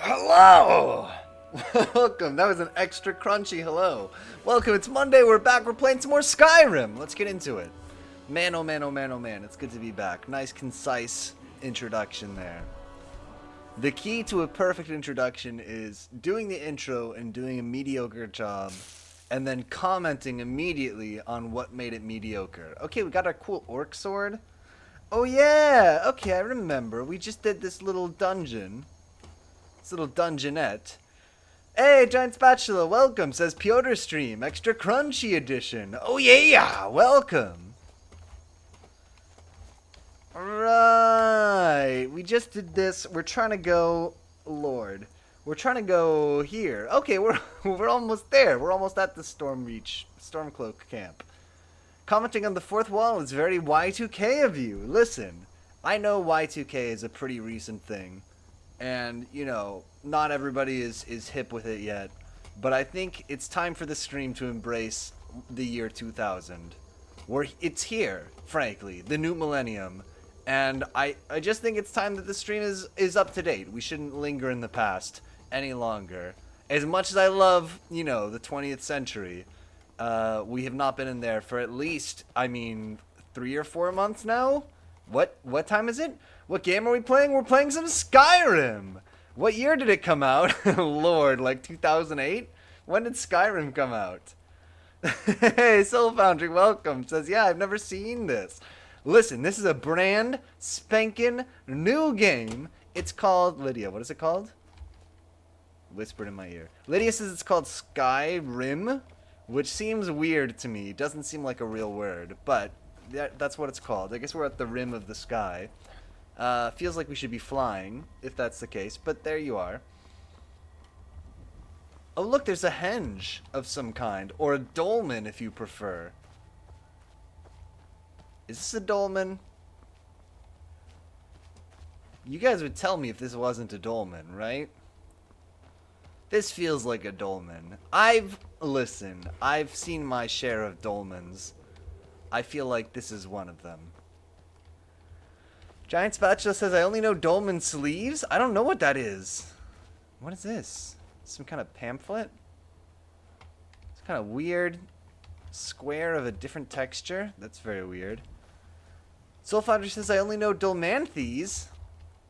Hello! Welcome. That was an extra crunchy hello. Welcome. It's Monday. We're back. We're playing some more Skyrim. Let's get into it. Man, oh man, oh man, oh man. It's good to be back. Nice, concise introduction there. The key to a perfect introduction is doing the intro and doing a mediocre job, and then commenting immediately on what made it mediocre. Okay, we got our cool orc sword. Oh yeah! Okay, I remember. We just did this little dungeon. This little dungeonette. Hey, Giant Spatula, welcome, says Piotr Stream, extra crunchy edition. Oh yeah, welcome. Right, we just did this. We're trying to go lord. We're trying to go here. Okay, we're we're almost there. We're almost at the Stormcloak camp. Commenting on the fourth wall is very Y2K of you. Listen, I know Y2K is a pretty recent thing, and you know, not everybody is hip with it yet. But I think it's time for the stream to embrace the year 2000. It's here, frankly, the new millennium. And I just think it's time that the stream is up to date. We shouldn't linger in the past any longer. As much as I love, you know, the 20th century, we have not been in there for at least, I mean, 3 or 4 months now? What time is it? What game are we playing? We're playing some Skyrim! What year did it come out? Lord, like 2008? When did Skyrim come out? Hey, Soul Foundry, welcome. Says, yeah, I've never seen this. Listen, this is a brand spanking new game. It's called, Lydia, what is it called? Whispered in my ear. Lydia says it's called Skyrim, which seems weird to me. Doesn't seem like a real word, but that's what it's called. I guess we're at the rim of the sky. Feels like we should be flying, if that's the case, but there you are. Oh, look, there's a henge of some kind, or a dolmen if you prefer. Is this a dolmen? You guys would tell me if this wasn't a dolmen, right? This feels like a dolmen. Listen, I've seen my share of dolmens. I feel like this is one of them. Giant Spatula says, I only know dolmen sleeves? I don't know what that is. What is this? Some kind of pamphlet? It's kind of weird. Square of a different texture? That's very weird. Soul Foundry says, I only know dolmanthes,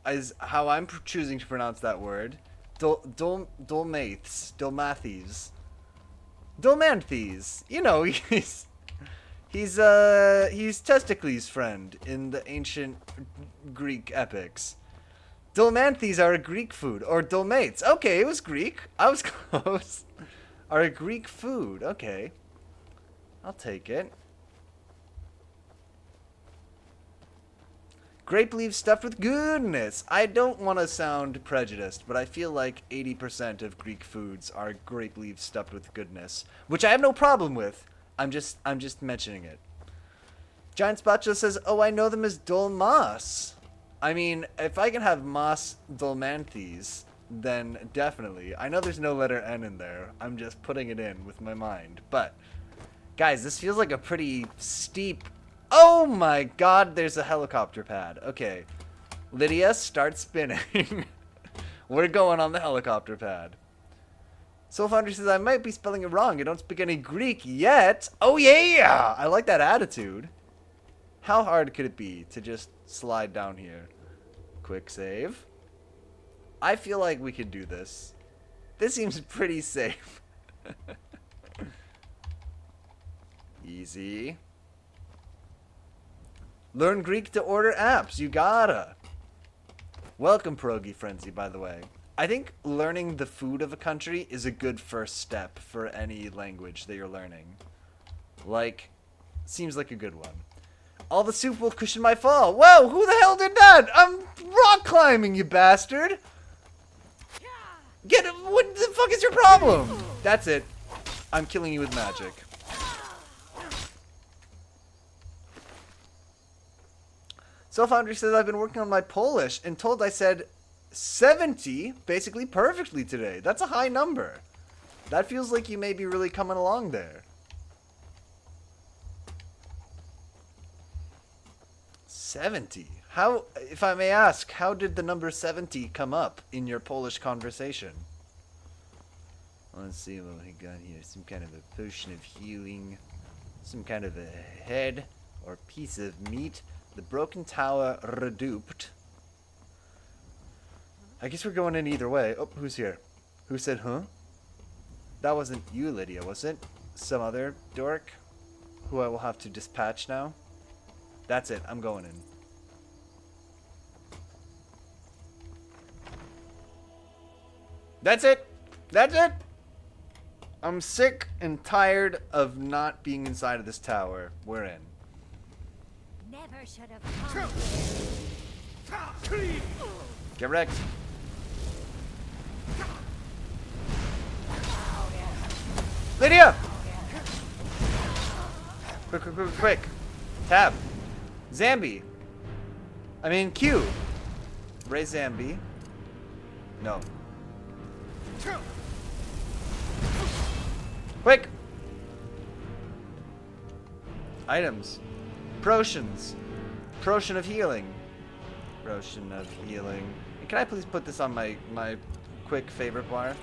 is how I'm choosing to pronounce that word. Dolmathes. Dolmanthes. You know, he's Testicles' friend in the ancient Greek epics. Dolmanthes are a Greek food, or dolmates. Okay, it was Greek. I was close. Are a Greek food. Okay. I'll take it. Grape leaves stuffed with goodness. I don't want to sound prejudiced, but I feel like 80% of Greek foods are grape leaves stuffed with goodness, which I have no problem with. I'm just mentioning it. Giant Spatula says, "Oh, I know them as dolmas." I mean, if I can have mas dolmanthes, then definitely. I know there's no letter N in there. I'm just putting it in with my mind. But guys, this feels like a pretty steep. Oh my god, there's a helicopter pad. Okay. Lydia, start spinning. We're going on the helicopter pad. Soul Foundry says, I might be spelling it wrong. I don't speak any Greek yet. Oh yeah! I like that attitude. How hard could it be to just slide down here? Quick save. I feel like we could do this. This seems pretty safe. Easy. Learn Greek to order apps. You gotta. Welcome, Pierogi Frenzy, by the way. I think learning the food of a country is a good first step for any language that you're learning. Like, seems like a good one. All the soup will cushion my fall. Whoa, who the hell did that? I'm rock climbing, you bastard. Get him. What the fuck is your problem? That's it. I'm killing you with magic. Soul Foundry says, I've been working on my Polish and told I said 70 basically perfectly today. That's a high number. That feels like you may be really coming along there. 70. How, if I may ask, how did the number 70 come up in your Polish conversation? Let's see what we got here. Some kind of a potion of healing. Some kind of a head or piece of meat. The broken tower reduced. I guess we're going in either way. Oh, who's here? Who said, huh? That wasn't you, Lydia, was it? Some other dork who I will have to dispatch now? That's it. I'm going in. That's it. That's it. I'm sick and tired of not being inside of this tower. We're in. Never should have come. Get wrecked. Lydia! Quick, quick, quick, quick. Tab. Zambi. I mean, Q. Raise Zambi. No. Quick! Items. Potions. Potion of healing. Potion of healing. And can I please put this on my quick favorite bar?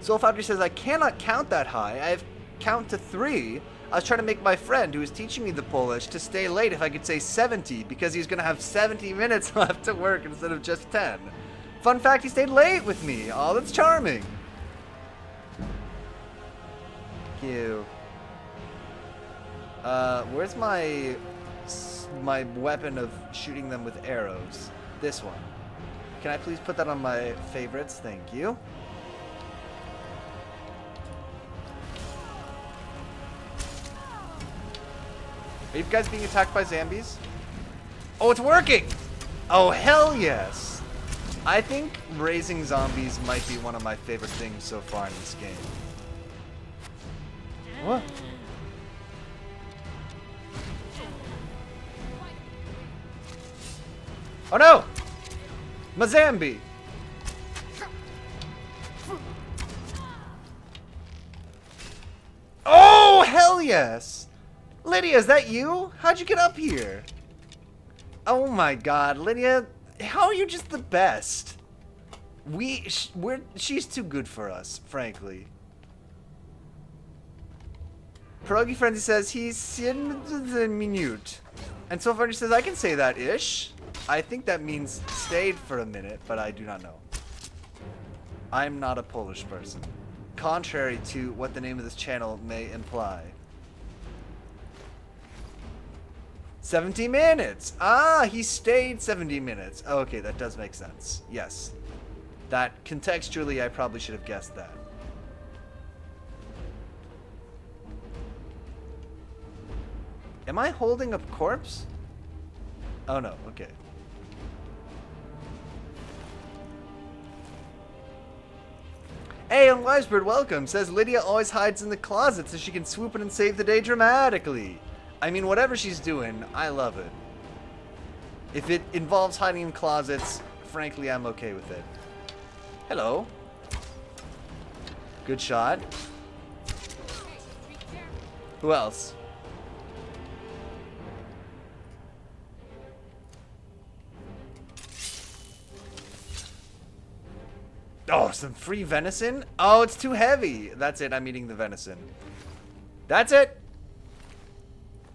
Soul Foundry says, I cannot count that high. I have count to 3. I was trying to make my friend, who is teaching me the Polish, to stay late if I could say 70, because he's going to have 70 minutes left to work instead of just 10. Fun fact, he stayed late with me. Oh, that's charming. Cute. Where's my weapon of shooting them with arrows? This one. Can I please put that on my favorites? Thank you. Are you guys being attacked by zombies? Oh, it's working! Oh, hell yes! I think raising zombies might be one of my favorite things so far in this game. What? Oh no! Mazambi! Oh, hell yes! Lydia, is that you? How'd you get up here? Oh my god, Lydia, how are you just the best? She's too good for us, frankly. Pierogi Frenzy says he's in the minute. And so far he says I can say that ish. I think that means stayed for a minute, but I do not know. I'm not a Polish person, contrary to what the name of this channel may imply. 70 minutes! Ah, he stayed 70 minutes. Okay, that does make sense. Yes. That, contextually, I probably should have guessed that. Am I holding a corpse? Oh no, okay. Hey, and Wisebird, welcome. Says Lydia always hides in the closet so she can swoop in and save the day dramatically. I mean, whatever she's doing, I love it. If it involves hiding in closets, frankly, I'm okay with it. Hello. Good shot. Who else? Oh, some free venison? Oh, it's too heavy. That's it. I'm eating the venison. That's it.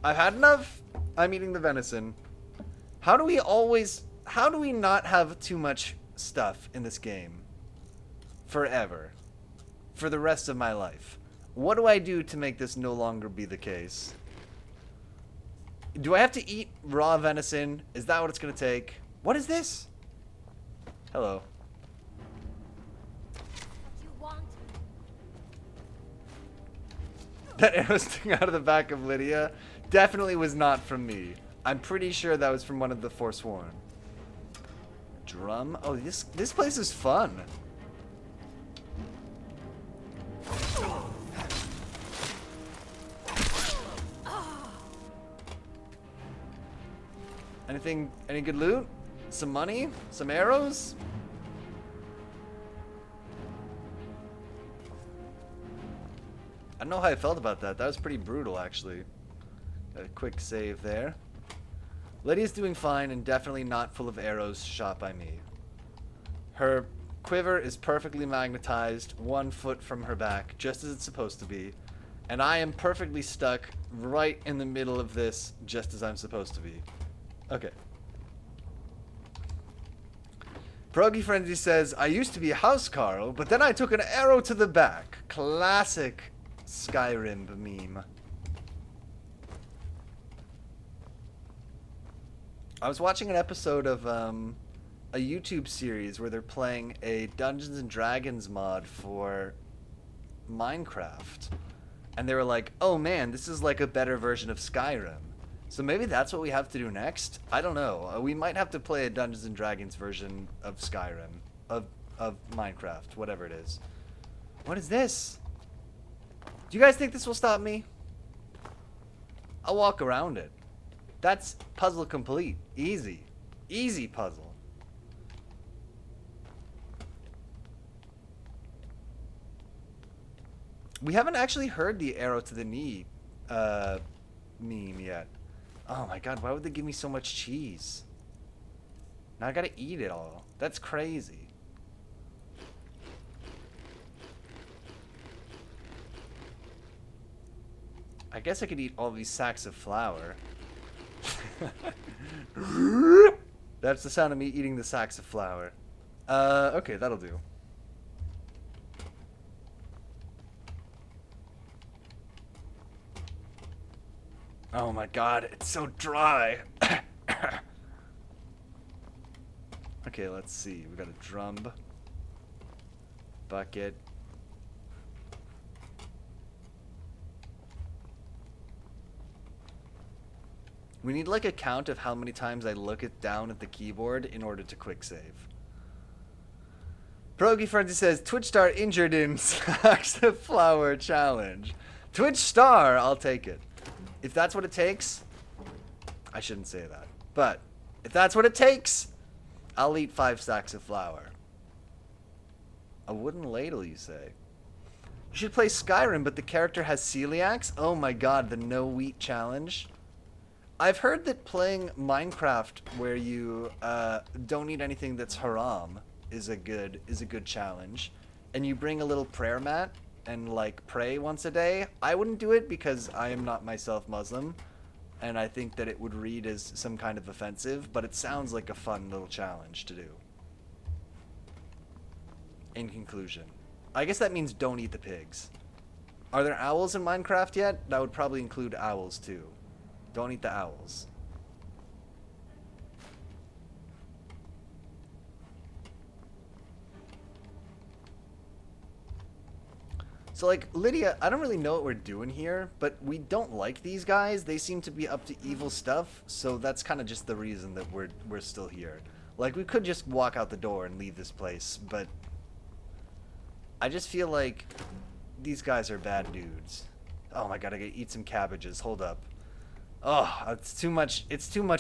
I've had enough. I'm eating the venison. How do we not have too much stuff in this game? Forever. For the rest of my life. What do I do to make this no longer be the case? Do I have to eat raw venison? Is that what it's going to take? What is this? Hello. That arrow sticking out of the back of Lydia definitely was not from me. I'm pretty sure that was from one of the Forsworn. Drum? Oh, this place is fun. Any good loot? Some money? Some arrows? I don't know how I felt about that. That was pretty brutal, actually. Got a quick save there. Lydia's doing fine and definitely not full of arrows shot by me. Her quiver is perfectly magnetized 1 foot from her back, just as it's supposed to be. And I am perfectly stuck right in the middle of this, just as I'm supposed to be. Okay. Pierogi Frenzy says, I used to be a housecarl, but then I took an arrow to the back. Classic Skyrim meme. I was watching an episode of a YouTube series where they're playing a Dungeons and Dragons mod for Minecraft. And they were like, oh man, this is like a better version of Skyrim. So maybe that's what we have to do next? I don't know. We might have to play a Dungeons and Dragons version of Skyrim. Of Minecraft. Whatever it is. What is this? Do you guys think this will stop me? I'll walk around it. That's puzzle complete. Easy. Easy puzzle. We haven't actually heard the arrow to the knee meme yet. Oh my god, why would they give me so much cheese? Now I gotta eat it all. That's crazy. I guess I could eat all these sacks of flour. That's the sound of me eating the sacks of flour. Okay, that'll do. Oh my god, it's so dry. Okay, let's see. We got a drum. Bucket. We need like a count of how many times I look down at the keyboard in order to quick save. Pierogi Frenzy says, Twitch star injured in Sacks of Flour challenge. Twitch star, I'll take it. If that's what it takes, I shouldn't say that. But if that's what it takes, I'll eat 5 sacks of flour. A wooden ladle, you say? You should play Skyrim, but the character has celiacs? Oh my god, the no wheat challenge. I've heard that playing Minecraft where you don't eat anything that's haram is a good challenge, and you bring a little prayer mat and like pray once a day. I wouldn't do it because I am not myself Muslim, and I think that it would read as some kind of offensive, but it sounds like a fun little challenge to do. In conclusion, I guess that means don't eat the pigs. Are there owls in Minecraft yet? That would probably include owls too. Don't eat the owls. So like, Lydia, I don't really know what we're doing here, but we don't like these guys. They seem to be up to evil stuff, so that's kind of just the reason that we're still here. Like, we could just walk out the door and leave this place, but I just feel like these guys are bad dudes. Oh my god, I gotta eat some cabbages. Hold up. Oh, it's too much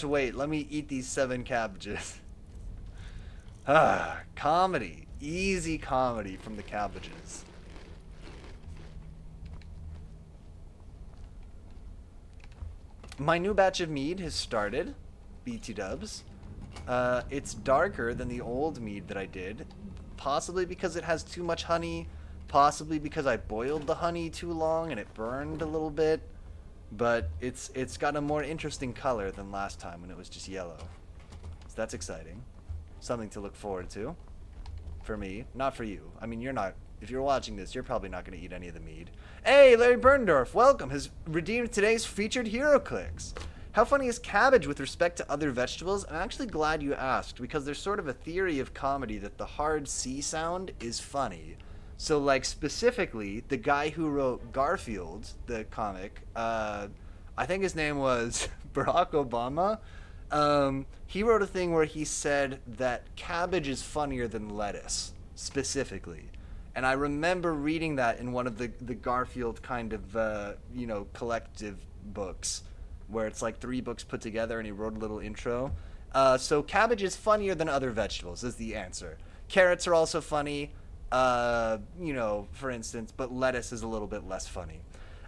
weight. Let me eat these 7 cabbages. Comedy. Easy comedy from the cabbages. My new batch of mead has started. BT dubs. It's darker than the old mead that I did. Possibly because it has too much honey. Possibly because I boiled the honey too long and it burned a little bit. But it's got a more interesting color than last time when it was just yellow. So that's exciting. Something to look forward to. For me. Not for you. I mean, you're not... If you're watching this, you're probably not going to eat any of the mead. Hey, Larry Berndorf, welcome. Has redeemed today's featured hero clicks. How funny is cabbage with respect to other vegetables? I'm actually glad you asked, because there's sort of a theory of comedy that the hard C sound is funny. So, like, specifically, the guy who wrote Garfield, the comic, I think his name was Barack Obama, he wrote a thing where he said that cabbage is funnier than lettuce, specifically. And I remember reading that in one of the Garfield kind of, collective books, where it's like 3 books put together, and he wrote a little intro. So cabbage is funnier than other vegetables, is the answer. Carrots are also funny. For instance, but lettuce is a little bit less funny.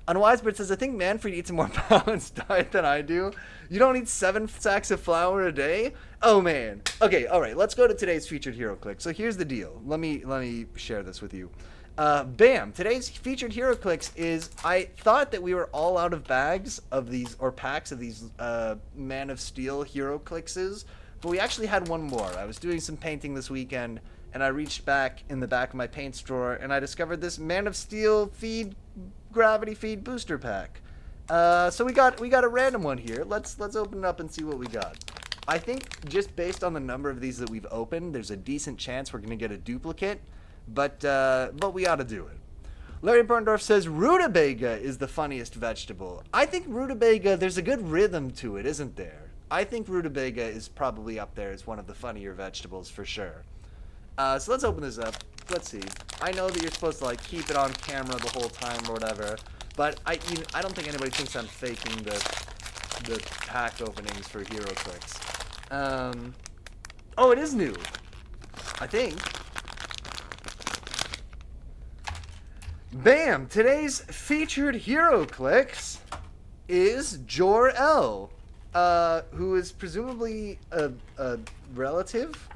Unwisebird says, I think Manfred eats a more balanced diet than I do. You don't eat 7 sacks of flour a day? Oh man. Okay, alright, let's go to today's featured hero click. So here's the deal. Let me share this with you. Bam! Today's featured hero clicks is, I thought that we were all out of bags of these, or packs of these, Man of Steel hero clickses, but we actually had one more. I was doing some painting this weekend, and I reached back in the back of my paints drawer, and I discovered this Man of Steel Gravity Feed Booster Pack. So we got a random one here. Let's open it up and see what we got. I think just based on the number of these that we've opened, there's a decent chance we're gonna get a duplicate, but we ought to do it. Larry Burndorf says rutabaga is the funniest vegetable. I think rutabaga, there's a good rhythm to it, isn't there? I think rutabaga is probably up there as one of the funnier vegetables for sure. So let's open this up. Let's see. I know that you're supposed to like keep it on camera the whole time or whatever, but I don't think anybody thinks I'm faking the pack openings for HeroClix. Oh, it is new. I think. Bam! Today's featured HeroClix is Jor-El, who is presumably a relative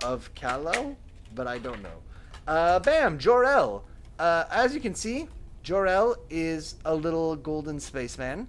of Kal-El, but I don't know. Bam! Jor-El. As you can see, Jor-El is a little golden spaceman.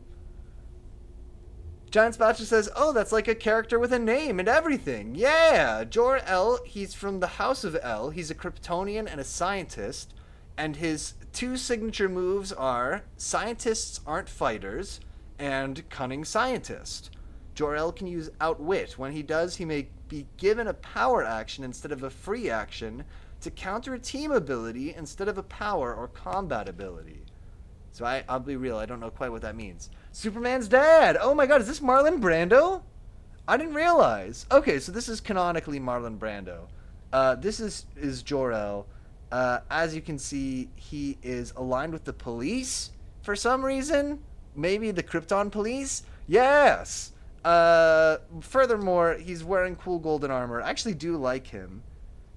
Giant Spatula says, oh, that's like a character with a name and everything. Yeah! Jor-El, he's from the House of El. He's a Kryptonian and a scientist. And his two signature moves are Scientists Aren't Fighters and Cunning Scientist. Jor-El can use Outwit. When he does, he may be given a power action instead of a free action to counter a team ability instead of a power or combat ability. So I'll be real, I don't know quite what that means. Superman's dad! Oh my god, is this Marlon Brando? I didn't realize. Okay, so this is canonically Marlon Brando. This is Jor-El. As you can see, he is aligned with the police for some reason. Maybe the Krypton police? Yes! Furthermore, he's wearing cool golden armor. I actually do like him.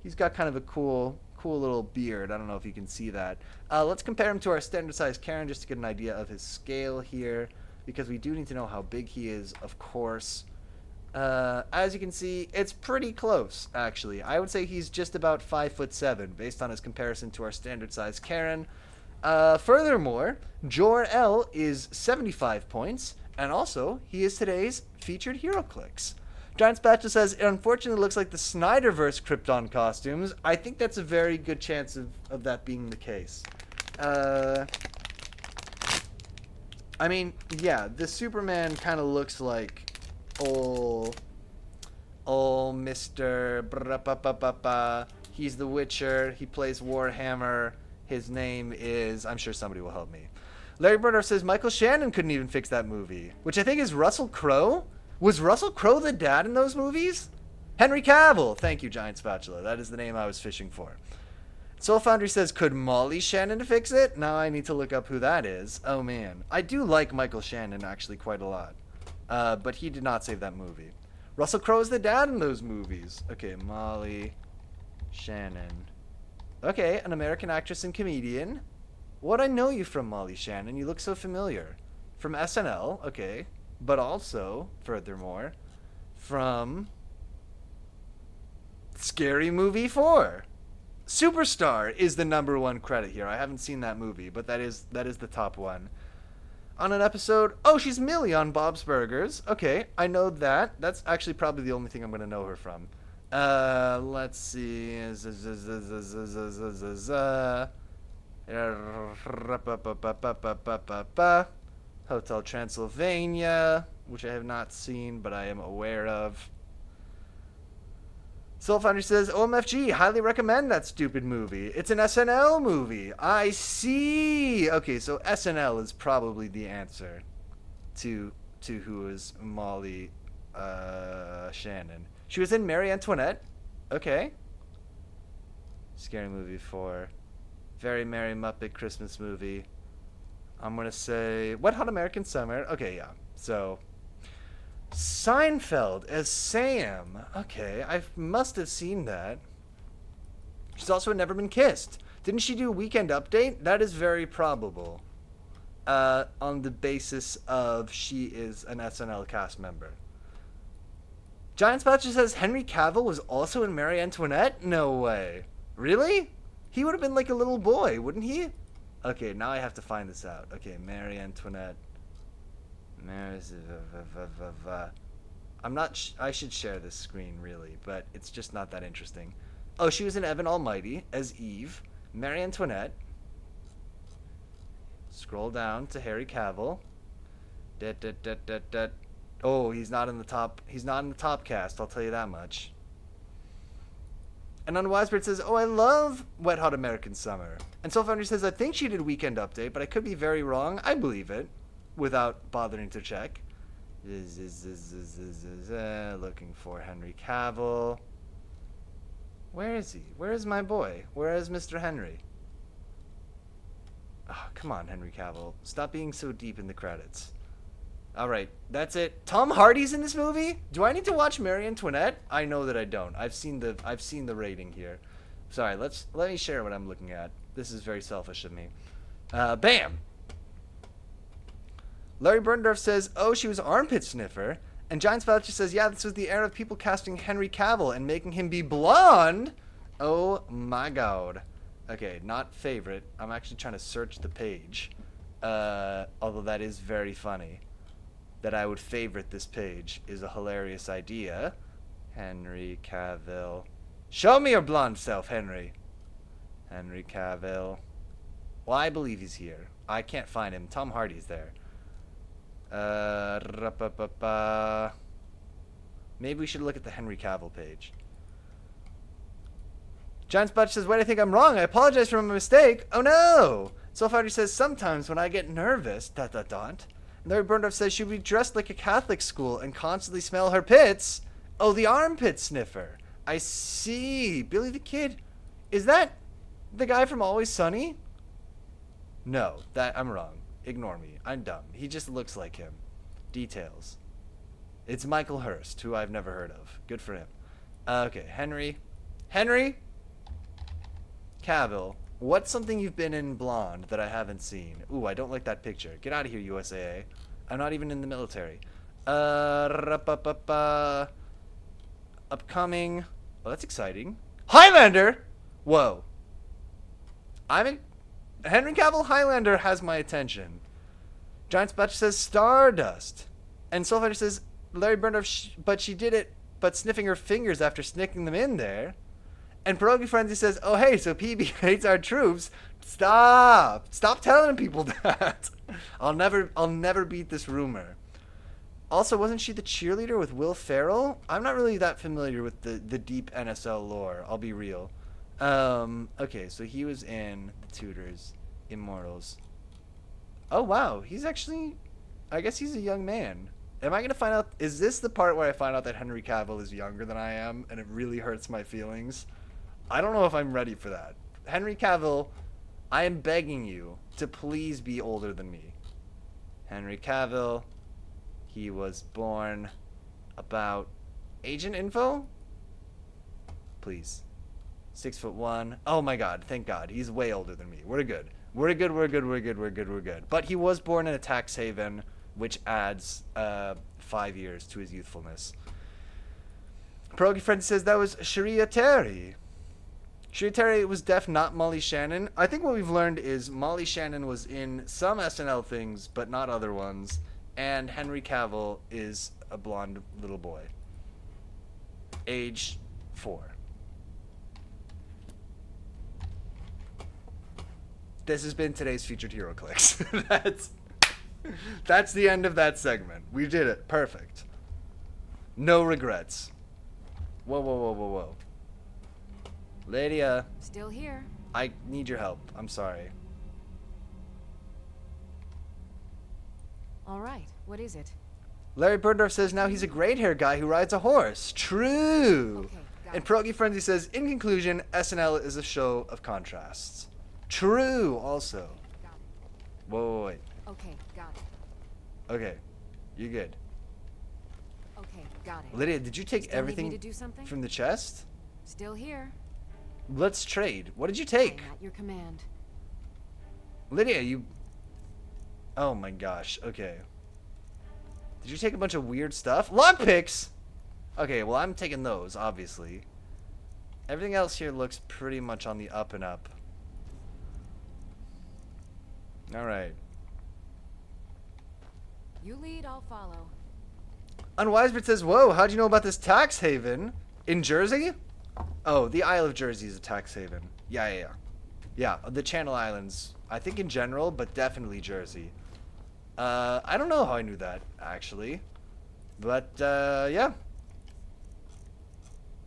He's got kind of a cool little beard. I don't know if you can see that. Let's compare him to our standard size Karen just to get an idea of his scale here, because we do need to know how big he is, of course. As you can see, it's pretty close, actually. I would say he's just about 5'7", based on his comparison to our standard size Karen. Furthermore, Jor-El is 75 points, and also, he is today's featured HeroClix. Giant Spatula says, it unfortunately looks like the Snyderverse Krypton costumes. I think that's a very good chance of that being the case. I mean, yeah, the Superman kind of looks like old Mr. He's the Witcher. He plays Warhammer. His name is... I'm sure somebody will help me. Larry Burner says Michael Shannon couldn't even fix that movie, which I think is Russell Crowe. Was Russell Crowe the dad in those movies? Henry Cavill. Thank you, Giant Spatula. That is the name I was fishing for. Soul Foundry says, could Molly Shannon fix it? Now I need to look up who that is. Oh, man. I do like Michael Shannon, actually, quite a lot. But he did not save that movie. Russell Crowe is the dad in those movies. Okay, Molly Shannon. Okay, an American actress and comedian. What I know you from, Molly Shannon? You look so familiar. From SNL, okay. But also, furthermore, from Scary Movie 4. Superstar is the #1 credit here. I haven't seen that movie, but that is the top one. On an episode, oh, she's Millie on Bob's Burgers. Okay, I know that. That's actually probably the only thing I'm going to know her from. Let's see. Hotel Transylvania, which I have not seen, but I am aware of. Soul Foundry says, OMFG, highly recommend that stupid movie. It's an SNL movie. I see. Okay, so SNL is probably the answer to who is Molly Shannon. She was in Marie Antoinette. Okay. Scary Movie 4. Very Merry Muppet Christmas movie. I'm going to say, Wet Hot American Summer. Okay, yeah. So, Seinfeld as Sam. Okay, I must have seen that. She's also in Never Been Kissed. Didn't she do Weekend Update? That is very probable. On the basis of she is an SNL cast member. Giant Spatula says Henry Cavill was also in Marie Antoinette? No way. Really? He would have been like a little boy, wouldn't he? Okay, now I have to find this out. Okay, Marie Antoinette. I'm not... I should share this screen, really, but it's just not that interesting. Oh, she was in Evan Almighty as Eve. Marie Antoinette. Scroll down to Harry Cavill. Oh, he's not in the top... He's not in the top cast, I'll tell you that much. And Unwisebird says, oh, I love Wet Hot American Summer. And Soulfounder says, I think she did Weekend Update, but I could be very wrong. I believe it, without bothering to check. Looking for Henry Cavill. Where is he? Where is my boy? Where is Mr. Henry? Oh, come on, Henry Cavill. Stop being so deep in the credits. Alright, that's it. Tom Hardy's in this movie? Do I need to watch Marie Antoinette? I know that I don't. I've seen the rating here. Sorry, let me share what I'm looking at. This is very selfish of me. Bam! Larry Berndorf says, oh, she was armpit sniffer. And Giant Spoucher says, yeah, this was the era of people casting Henry Cavill and making him be blonde. Oh my god. Okay, not favorite. I'm actually trying to search the page. Although that is very funny. That I would favorite this page is a hilarious idea. Henry Cavill. Show me your blonde self, Henry. Henry Cavill. Well, I believe he's here. I can't find him. Tom Hardy's there. Maybe we should look at the Henry Cavill page. Giant Spotch says, wait, I think I'm wrong. I apologize for my mistake. Oh no! Soulfighter says, sometimes when I get nervous, ... Larry Berndorf says, she'd be dressed like a Catholic school and constantly smell her pits. Oh, the armpit sniffer. I see. Billy the Kid. Is that the guy from Always Sunny? No, I'm wrong. Ignore me. I'm dumb. He just looks like him. Details. It's Michael Hurst, who I've never heard of. Good for him. Okay, Henry Cavill. What's something you've been in blonde that I haven't seen? Ooh, I don't like that picture. Get out of here, USAA. I'm not even in the military. Upcoming. Oh, that's exciting. Highlander! Whoa. Henry Cavill Highlander has my attention. Giant Spatch says Stardust. And Soulfighter says Larry Berndorf, but she did it, but sniffing her fingers after snicking them in there. And Pierogi Frenzy says, oh hey, so PB hates our troops. Stop telling people that. I'll never beat this rumor. Also, wasn't she the cheerleader with Will Ferrell? I'm not really that familiar with the deep NSL lore, I'll be real. Okay, so he was in The Tudors, Immortals. Oh wow, he's actually, I guess he's a young man. Am I gonna find out, is this the part where I find out that Henry Cavill is younger than I am, and it really hurts my feelings? I don't know if I'm ready for that. Henry Cavill, I am begging you to please be older than me. Henry Cavill, he was born about agent info? Please. 6'1". Oh my god, thank god. He's way older than me. We're good. But he was born in a tax haven, which adds 5 years to his youthfulness. Pierogi Friend says that was Sharia Terry. Sharia Terry was deaf, not Molly Shannon. I think what we've learned is Molly Shannon was in some SNL things, but not other ones. And Henry Cavill is a blonde little boy. Age 4. This has been today's Featured Hero Clicks. That's the end of that segment. We did it. Perfect. No regrets. Whoa. Lydia. Still here. I need your help. I'm sorry. All right. What is it? Larry Berndorf says now he's a great hair guy who rides a horse. True. Okay, got And it. Pierogi Frenzy says, in conclusion, SNL is a show of contrasts. True, also. Got it. Wait. Okay, got it. Okay. You're good. Okay, got it. Lydia, did you take Still need me everything to do something? from the chest? Still here. Let's trade. What did you I take? am at your command. Lydia, you... Oh my gosh, okay. Did you take a bunch of weird stuff? Lockpicks! Okay, well I'm taking those, obviously. Everything else here looks pretty much on the up and up. Alright. You lead, I'll follow. Unwisebird says, whoa, how'd you know about this tax haven? In Jersey? Oh, the Isle of Jersey is a tax haven. Yeah. Yeah, the Channel Islands. I think in general, but definitely Jersey. I don't know how I knew that, actually. But, yeah.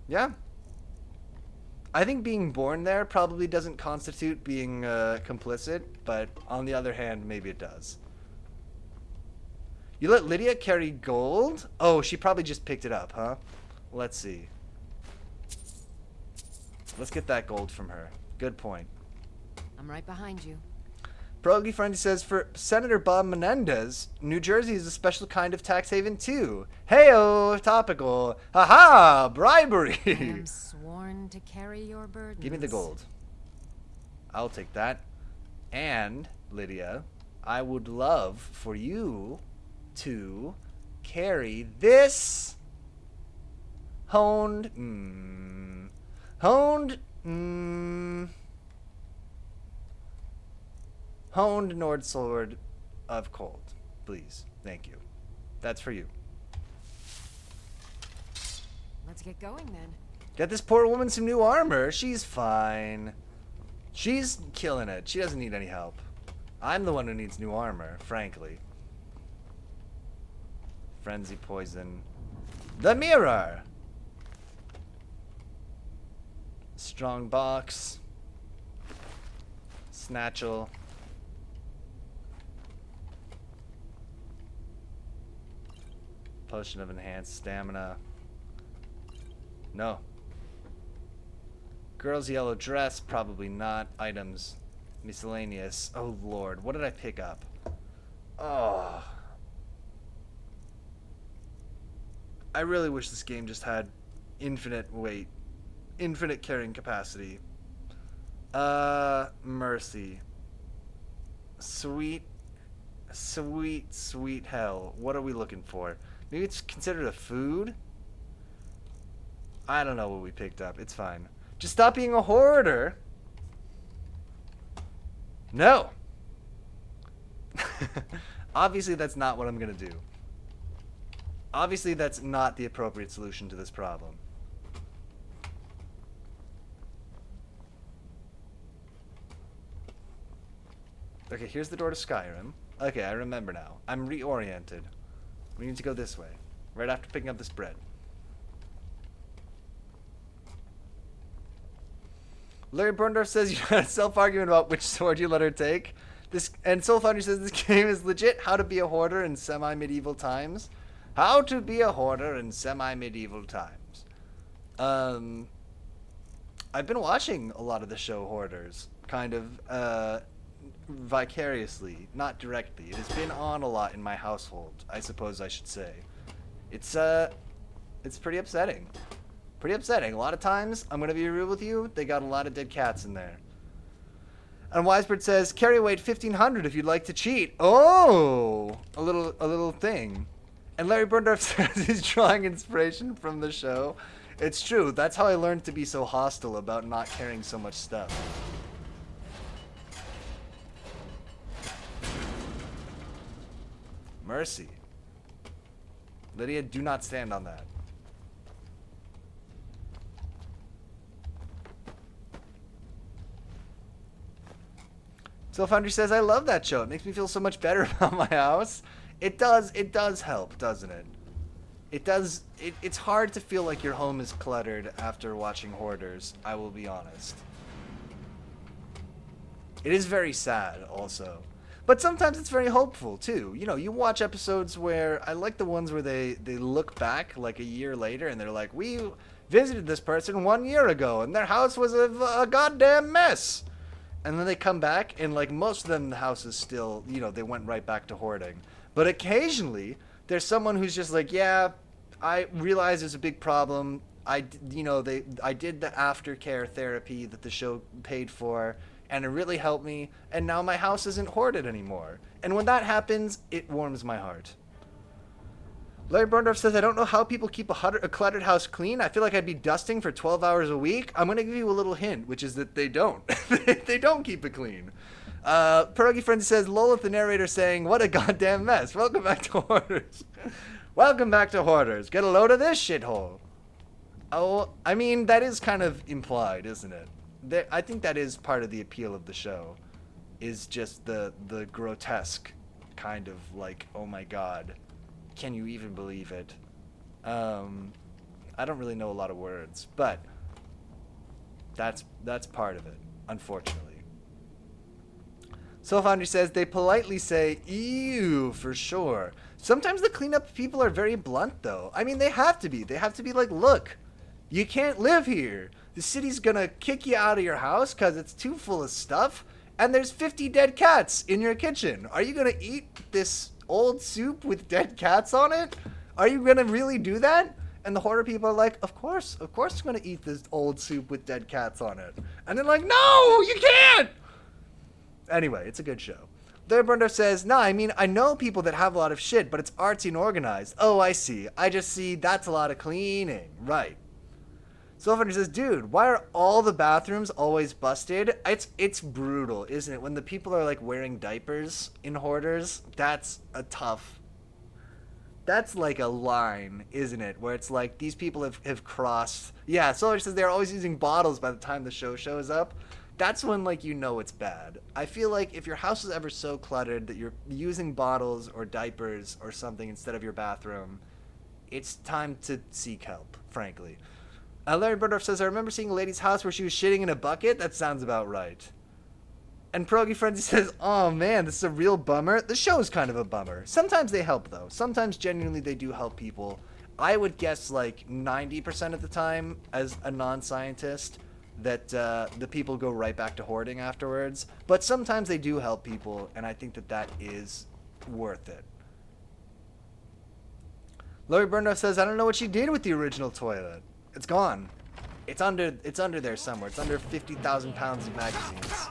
Yeah. I think being born there probably doesn't constitute being complicit, but on the other hand, maybe it does. You let Lydia carry gold? Oh, she probably just picked it up, huh? Let's see. Let's get that gold from her. Good point. I'm right behind you. Pierogi Friendly says, for Senator Bob Menendez, New Jersey is a special kind of tax haven too. Heyo, topical. Haha, bribery. I am sworn to carry your burdens. Give me the gold. I'll take that. And, Lydia, I would love for you to carry this honed Nord sword of cold, please. Thank you. That's for you. Let's get going then. Get this poor woman some new armor. She's fine. She's killing it. She doesn't need any help. I'm the one who needs new armor, frankly. Frenzy poison. The mirror. Strong box. Snatchel. Potion of enhanced stamina. No. Girl's yellow dress, probably not. Items. Miscellaneous. Oh lord, what did I pick up? Oh. I really wish this game just had infinite weight. Infinite carrying capacity. Mercy. Sweet hell. What are we looking for? Maybe it's considered a food? I don't know what we picked up. It's fine. Just stop being a hoarder. No. Obviously, that's not what I'm going to do. Obviously, that's not the appropriate solution to this problem. Okay, here's the door to Skyrim. Okay, I remember now. I'm reoriented. We need to go this way. Right after picking up this bread. Larry Burndorf says you had a self-argument about which sword you let her take. And Soul Foundry says this game is legit. How to be a hoarder in semi-medieval times. How to be a hoarder in semi-medieval times. I've been watching a lot of the show Hoarders. Kind of, vicariously, not directly. It has been on a lot in my household, I suppose I should say. It's pretty upsetting. Pretty upsetting. A lot of times, I'm gonna be real with you, they got a lot of dead cats in there. And Wisebird says, carry weight 1500 if you'd like to cheat. Oh, a little thing. And Larry Burndorf says he's drawing inspiration from the show. It's true. That's how I learned to be so hostile about not carrying so much stuff. Mercy. Lydia, do not stand on that. Soul Foundry says, I love that show. It makes me feel so much better about my house. It does help, doesn't it? It's hard to feel like your home is cluttered after watching Hoarders, I will be honest. It is very sad, also. But sometimes it's very hopeful, too. You know, you watch episodes where, I like the ones where they look back, like a year later, and they're like, we visited this person 1 year ago, and their house was a goddamn mess. And then they come back, and like most of them, the house is still, you know, they went right back to hoarding. But occasionally, there's someone who's just like, yeah, I realize there's a big problem. I did the aftercare therapy that the show paid for, and it really helped me, and now my house isn't hoarded anymore. And when that happens, it warms my heart. Larry Burndorf says, I don't know how people keep a cluttered house clean. I feel like I'd be dusting for 12 hours a week. I'm going to give you a little hint, which is that they don't. They don't keep it clean. Pierogi Friend says, lol at the narrator saying, what a goddamn mess. Welcome back to Hoarders. Welcome back to Hoarders. Get a load of this shithole. Oh, I mean, that is kind of implied, isn't it? I think that is part of the appeal of the show, is just the grotesque kind of like, oh my god. Can you even believe it? I don't really know a lot of words, but That's part of it, unfortunately. Soul Foundry says they politely say ew for sure. Sometimes the cleanup people are very blunt though. I mean, they have to be. They have to be like, look, you can't live here. The city's gonna kick you out of your house because it's too full of stuff, and there's 50 dead cats in your kitchen. Are you gonna eat this old soup with dead cats on it? Are you gonna really do that? And the hoarder people are like, of course I'm gonna eat this old soup with dead cats on it. And they're like, no, you can't! Anyway, it's a good show. Larry Burndorf says, nah, I mean, I know people that have a lot of shit, but it's artsy and organized. Oh, I see. I just see that's a lot of cleaning. Right. Soulfinder says, dude, why are all the bathrooms always busted? It's brutal, isn't it? When the people are like wearing diapers in hoarders, that's like a line, isn't it? Where it's like these people have crossed. Yeah, Soulfinder says they're always using bottles by the time the show shows up. That's when, like, you know it's bad. I feel like if your house is ever so cluttered that you're using bottles or diapers or something instead of your bathroom, it's time to seek help, frankly. Larry Burdorf says, I remember seeing a lady's house where she was shitting in a bucket. That sounds about right. And Pierogi Frenzy says, oh man, this is a real bummer. The show is kind of a bummer. Sometimes they help, though. Sometimes, genuinely, they do help people. I would guess, like, 90% of the time, as a non-scientist, that the people go right back to hoarding afterwards. But sometimes they do help people, and I think that that is worth it. Larry Burndoff says, I don't know what she did with the original toilet. It's gone. It's under there somewhere. It's under 50,000 pounds of magazines.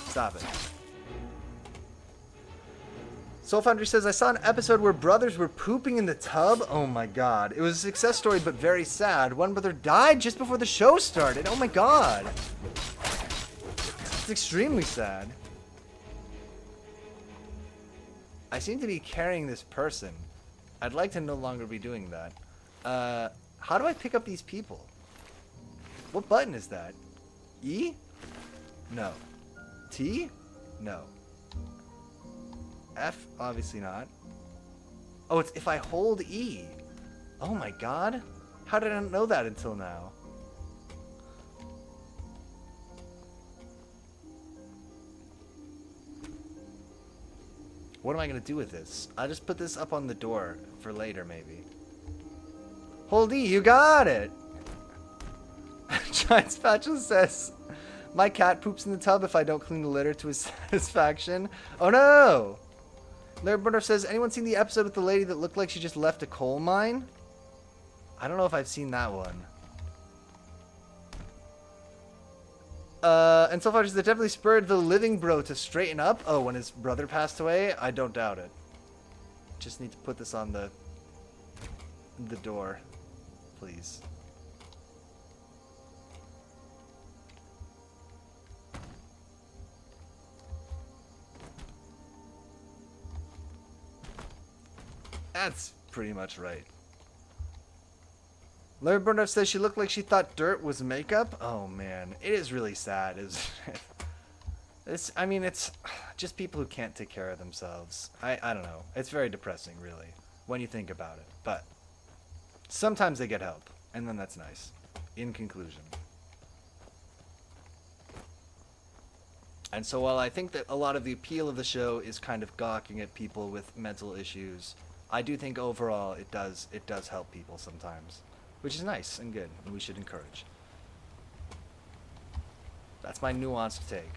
Stop it. Soul Foundry says, I saw an episode where brothers were pooping in the tub. Oh my god. It was a success story, but very sad. One brother died just before the show started. Oh my god. It's extremely sad. I seem to be carrying this person. I'd like to no longer be doing that. How do I pick up these people? What button is that? E? No. T? No. F? Obviously not. Oh, it's if I hold E. Oh my god. How did I not know that until now? What am I going to do with this? I'll just put this up on the door for later, maybe. Hold E, you got it! Giant Spatula says, my cat poops in the tub if I don't clean the litter to his satisfaction. Oh no! Larry Burndoff says, anyone seen the episode with the lady that looked like she just left a coal mine? I don't know if I've seen that one. And so far, it definitely spurred the living bro to straighten up. Oh, when his brother passed away? I don't doubt it. Just need to put this on the door, please. That's pretty much right. Larry Burndoff says she looked like she thought dirt was makeup. Oh man, it is really sad, isn't it? I mean, it's just people who can't take care of themselves. I don't know. It's very depressing, really, when you think about it. But sometimes they get help, and then that's nice. In conclusion. And so while I think that a lot of the appeal of the show is kind of gawking at people with mental issues, I do think overall it does help people sometimes. Which is nice and good, and we should encourage. That's my nuanced take.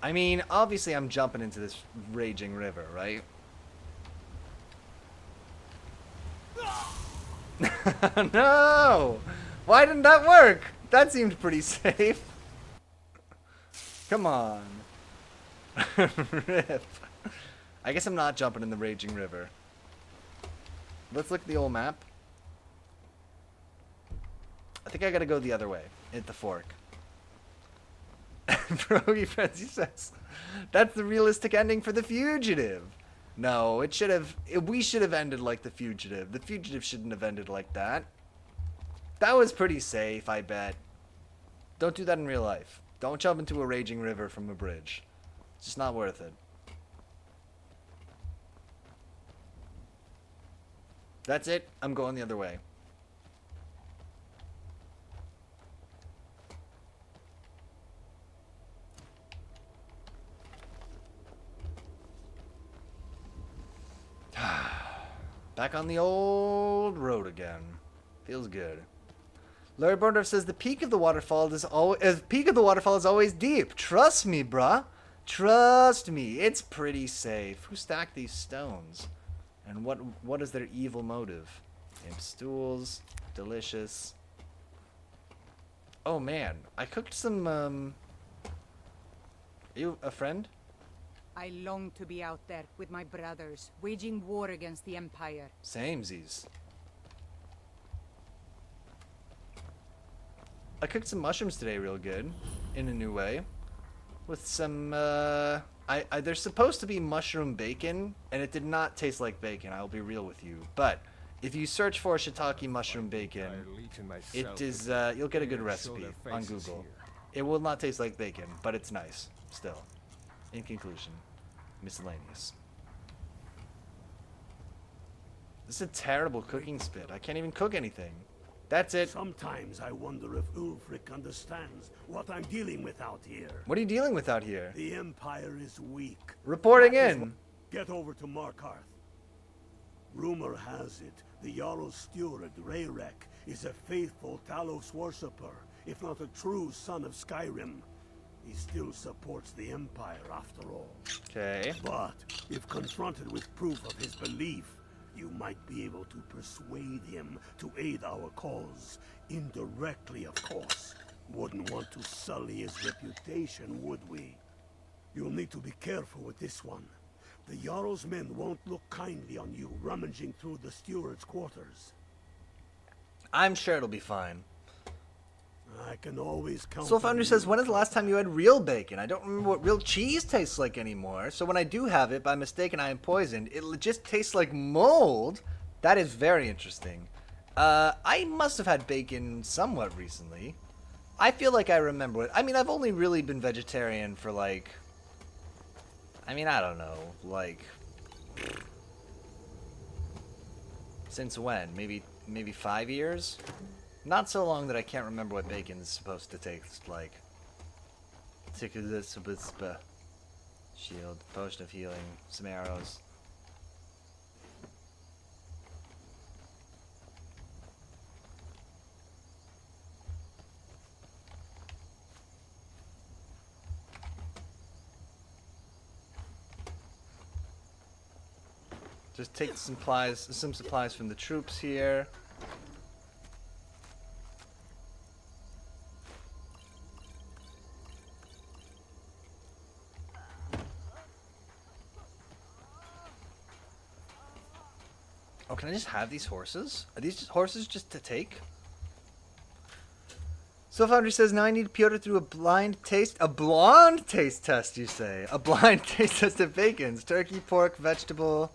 I mean, obviously I'm jumping into this raging river, right? No! Why didn't that work? That seemed pretty safe. Come on. Rip. I guess I'm not jumping in the raging river. Let's look at the old map. I think I gotta go the other way. Hit the fork. Pierogi Frenzy says, that's the realistic ending for The Fugitive. No, it should have... We should have ended like The Fugitive. The Fugitive shouldn't have ended like that. That was pretty safe, I bet. Don't do that in real life. Don't jump into a raging river from a bridge. It's just not worth it. That's it. I'm going the other way. Back on the old road again. Feels good. Larry Borndorf says the peak of the waterfall is always deep. Trust me, bruh. Trust me. It's pretty safe. Who stacked these stones? And what is their evil motive? Imp stools. Delicious. Oh man, I cooked some Are you a friend? I long to be out there with my brothers, waging war against the Empire. Samesies. I cooked some mushrooms today real good, in a new way. With some, there's supposed to be mushroom bacon, and it did not taste like bacon, I'll be real with you. But, if you search for shiitake mushroom bacon, it is, you'll get a good recipe on Google. It will not taste like bacon, but it's nice, still. In conclusion, miscellaneous. This is a terrible cooking spit. I can't even cook anything. That's it. Sometimes I wonder if Ulfric understands what I'm dealing with out here. What are you dealing with out here? The Empire is weak. Reporting That is in. Get over to Markarth. Rumor has it, the Jarl's steward, Rayrek, is a faithful Talos worshipper, if not a true son of Skyrim. He still supports the Empire after all. Okay. But, if confronted with proof of his belief, you might be able to persuade him to aid our cause. Indirectly, of course. Wouldn't want to sully his reputation, would we? You'll need to be careful with this one. The Jarl's men won't look kindly on you rummaging through the steward's quarters. I'm sure it'll be fine. I can always count So on Founder you. says, when is the last time you had real bacon? I don't remember what real cheese tastes like anymore. So when I do have it, by mistake and I am poisoned, it just tastes like mold. That is very interesting. I must have had bacon somewhat recently. I feel like I remember it. I mean, I've only really been vegetarian for like... I mean, I don't know. Like... Since when? Maybe 5 years? Not so long that I can't remember what bacon is supposed to taste like. Shield, potion of healing, some arrows. Just take some supplies from the troops here. Oh, can I just have these horses? Are these just horses just to take? So Foundry says, now I need Piotr through a blonde taste test, you say. A blind taste test of bacons. Turkey, pork, vegetable.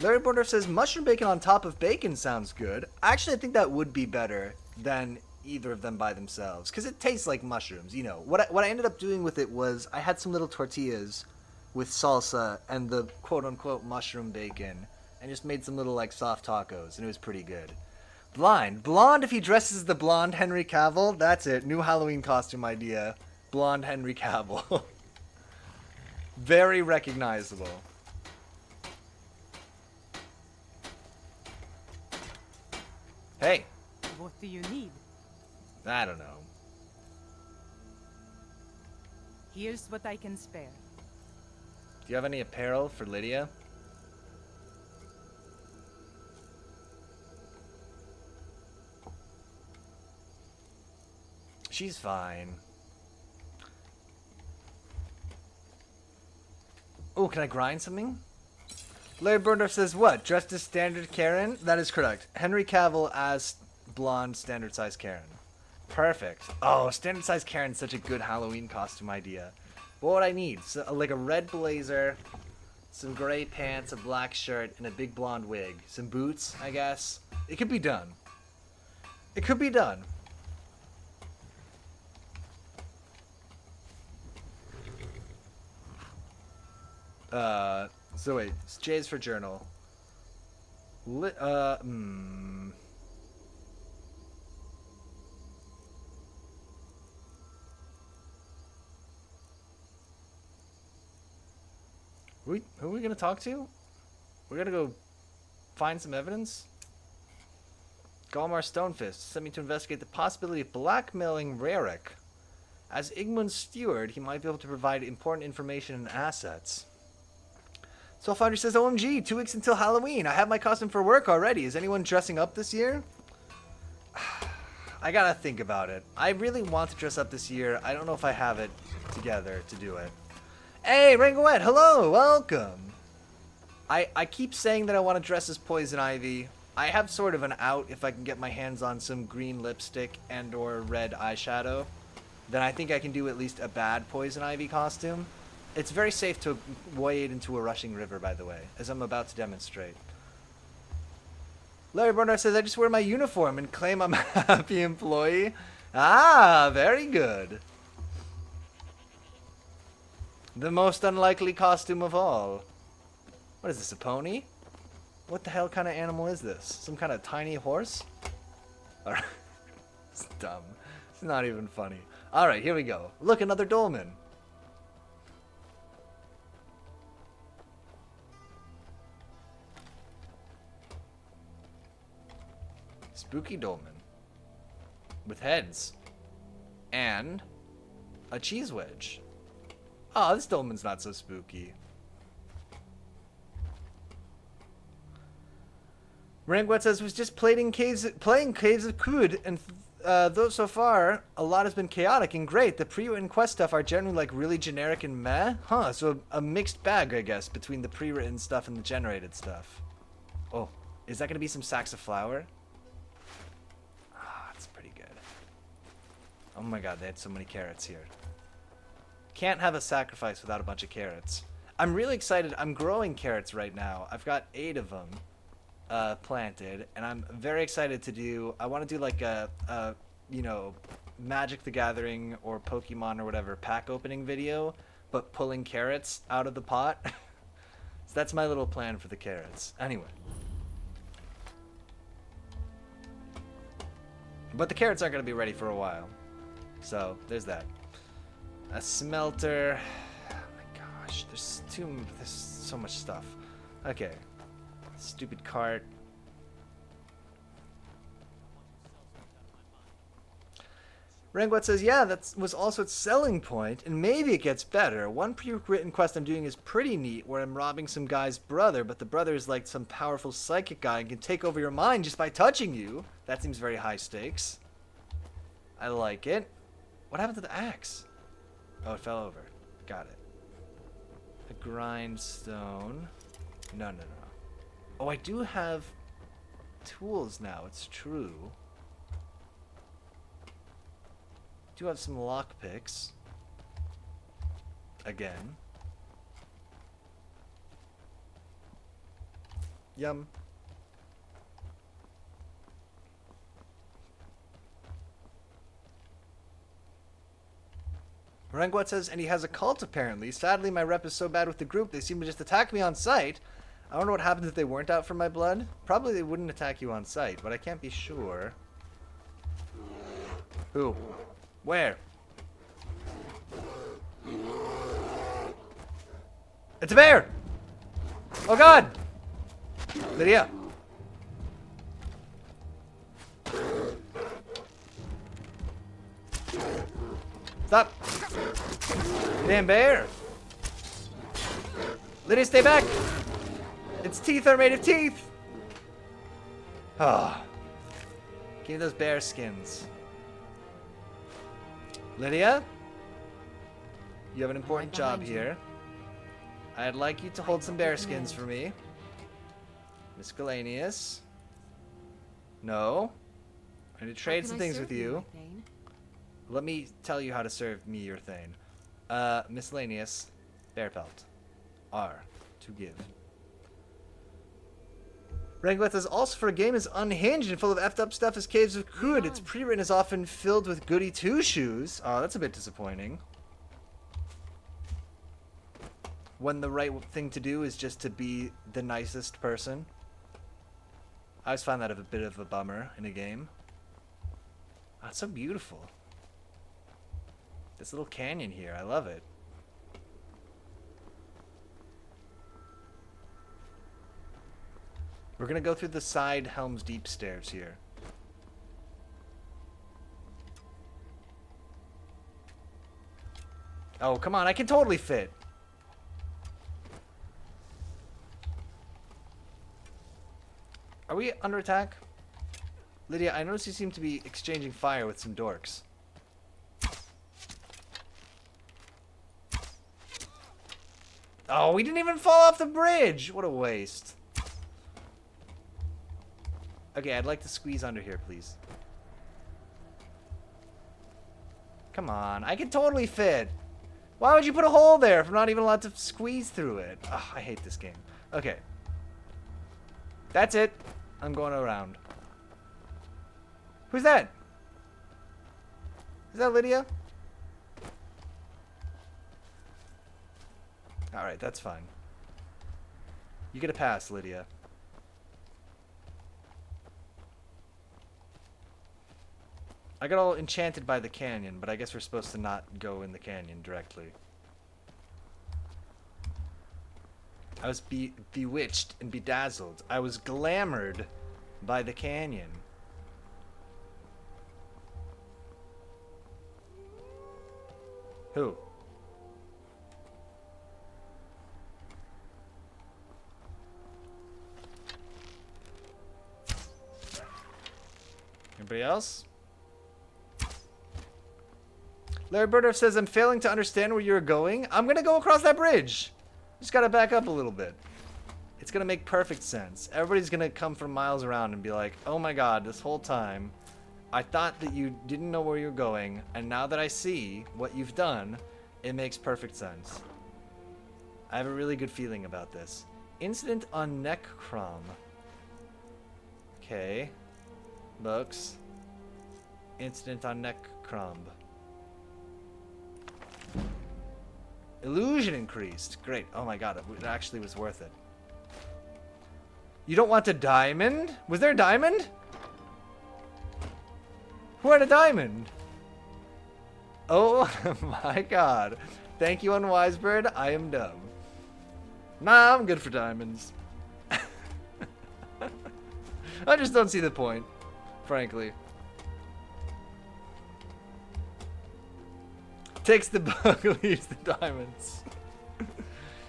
Larry Border says, mushroom bacon on top of bacon sounds good. Actually, I think that would be better than either of them by themselves. Because it tastes like mushrooms, you know. What I ended up doing with it was, I had some little tortillas with salsa and the quote-unquote mushroom bacon. And just made some little, like, soft tacos. And it was pretty good. Blonde if he dresses the blonde Henry Cavill. That's it. New Halloween costume idea. Blonde Henry Cavill. Very recognizable. Hey. What do you need? I don't know. Here's what I can spare. Do you have any apparel for Lydia? She's fine. Oh, can I grind something? Larry Burndorf says, what? Dressed as standard Karen? That is correct. Henry Cavill as blonde standard size Karen. Perfect. Oh, standard size Karen's such a good Halloween costume idea. What would I need? So, like a red blazer, some gray pants, a black shirt, and a big blonde wig. Some boots, I guess. It could be done. It could be done. So wait, J's for journal. Who are we gonna talk to? We're gonna go find some evidence? Galmar Stonefist sent me to investigate the possibility of blackmailing Rarik. As Igmund's steward, he might be able to provide important information and assets. Soulfinder says, OMG, 2 weeks until Halloween. I have my costume for work already. Is anyone dressing up this year? I gotta think about it. I really want to dress up this year. I don't know if I have it together to do it. Hey, Rangoet, hello, welcome. I keep saying that I want to dress as Poison Ivy. I have sort of an out if I can get my hands on some green lipstick and or red eyeshadow. Then I think I can do at least a bad Poison Ivy costume. It's very safe to wade into a rushing river, by the way, as I'm about to demonstrate. Larry Bernard says, I just wear my uniform and claim I'm a happy employee. Ah, very good. The most unlikely costume of all. What is this, a pony? What the hell kind of animal is this? Some kind of tiny horse? Alright. It's dumb. It's not even funny. Alright, here we go. Look, another dolmen. Spooky dolmen. With heads. And a cheese wedge. Oh, this dolmen's not so spooky. Rangwet says, was just playing Caves of Kud, and though so far, a lot has been chaotic and great. The pre-written quest stuff are generally like really generic and meh. Huh, so a mixed bag, I guess, between the pre-written stuff and the generated stuff. Oh, is that going to be some sacks of flour? Ah, that's pretty good. Oh my god, they had so many carrots here. Can't have a sacrifice without a bunch of carrots. I'm really excited. I'm growing carrots right now. I've got 8 of them planted, and I'm very excited to do. I want to do like a you know, Magic the Gathering or Pokemon or whatever pack opening video, but pulling carrots out of the pot. So that's my little plan for the carrots. Anyway. But the carrots aren't going to be ready for a while. So, there's that. A smelter. Oh my gosh, there's so much stuff. Okay. Stupid cart. Rangwet says, yeah, that was also its selling point, and maybe it gets better. One pre-written quest I'm doing is pretty neat, where I'm robbing some guy's brother, but the brother is like some powerful psychic guy and can take over your mind just by touching you. That seems very high stakes. I like it. What happened to the axe? Oh, it fell over. Got it. A grindstone. No. Oh, I do have tools now. It's true. Do have some lockpicks. Again. Yum. Rangwat says, and he has a cult apparently. Sadly, my rep is so bad with the group, they seem to just attack me on sight. I don't know what happens if they weren't out for my blood. Probably they wouldn't attack you on sight, but I can't be sure. Who? Where? It's a bear! Oh god! Lydia! Stop! Damn bear! Lydia, stay back! Its teeth are made of teeth! Ah. Oh. Give me those bear skins. Lydia? You have an important job here. I'd like you to hold some bear skins for me. Miscellaneous. No. I'm going to trade some things with you. Let me tell you how to serve me your thane. Miscellaneous. Bear pelt. R. To give. Rangleth says, also for a game as unhinged and full of effed up stuff as Caves of Kud, its pre-written is often filled with goody two-shoes. Oh, that's a bit disappointing. When the right thing to do is just to be the nicest person. I always find that a bit of a bummer in a game. Oh, it's so beautiful. This little canyon here, I love it. We're gonna go through the side Helm's Deep stairs here. Oh, come on, I can totally fit. Are we under attack? Lydia, I noticed you seem to be exchanging fire with some dorks. Oh, we didn't even fall off the bridge! What a waste. Okay, I'd like to squeeze under here, please. Come on, I can totally fit. Why would you put a hole there if I'm not even allowed to squeeze through it? Ugh, I hate this game. Okay. That's it. I'm going around. Who's that? Is that Lydia? Alright, that's fine. You get a pass, Lydia. I got all enchanted by the canyon, but I guess we're supposed to not go in the canyon directly. I was bewitched and bedazzled. I was glamored by the canyon. Who? Anybody else? Larry Burdorf says, I'm failing to understand where you're going. I'm going to go across that bridge. Just got to back up a little bit. It's going to make perfect sense. Everybody's going to come from miles around and be like, oh my god, this whole time, I thought that you didn't know where you're going, and now that I see what you've done, it makes perfect sense. I have a really good feeling about this. Incident on Necrom. Okay. Books. Incident on Necrom. Illusion increased. Great. Oh my god, it actually was worth it. You don't want a diamond? Was there a diamond? Who had a diamond? Oh my god. Thank you, Unwise Bird. I am dumb. Nah, I'm good for diamonds. I just don't see the point, frankly. Takes the book, leaves the diamonds.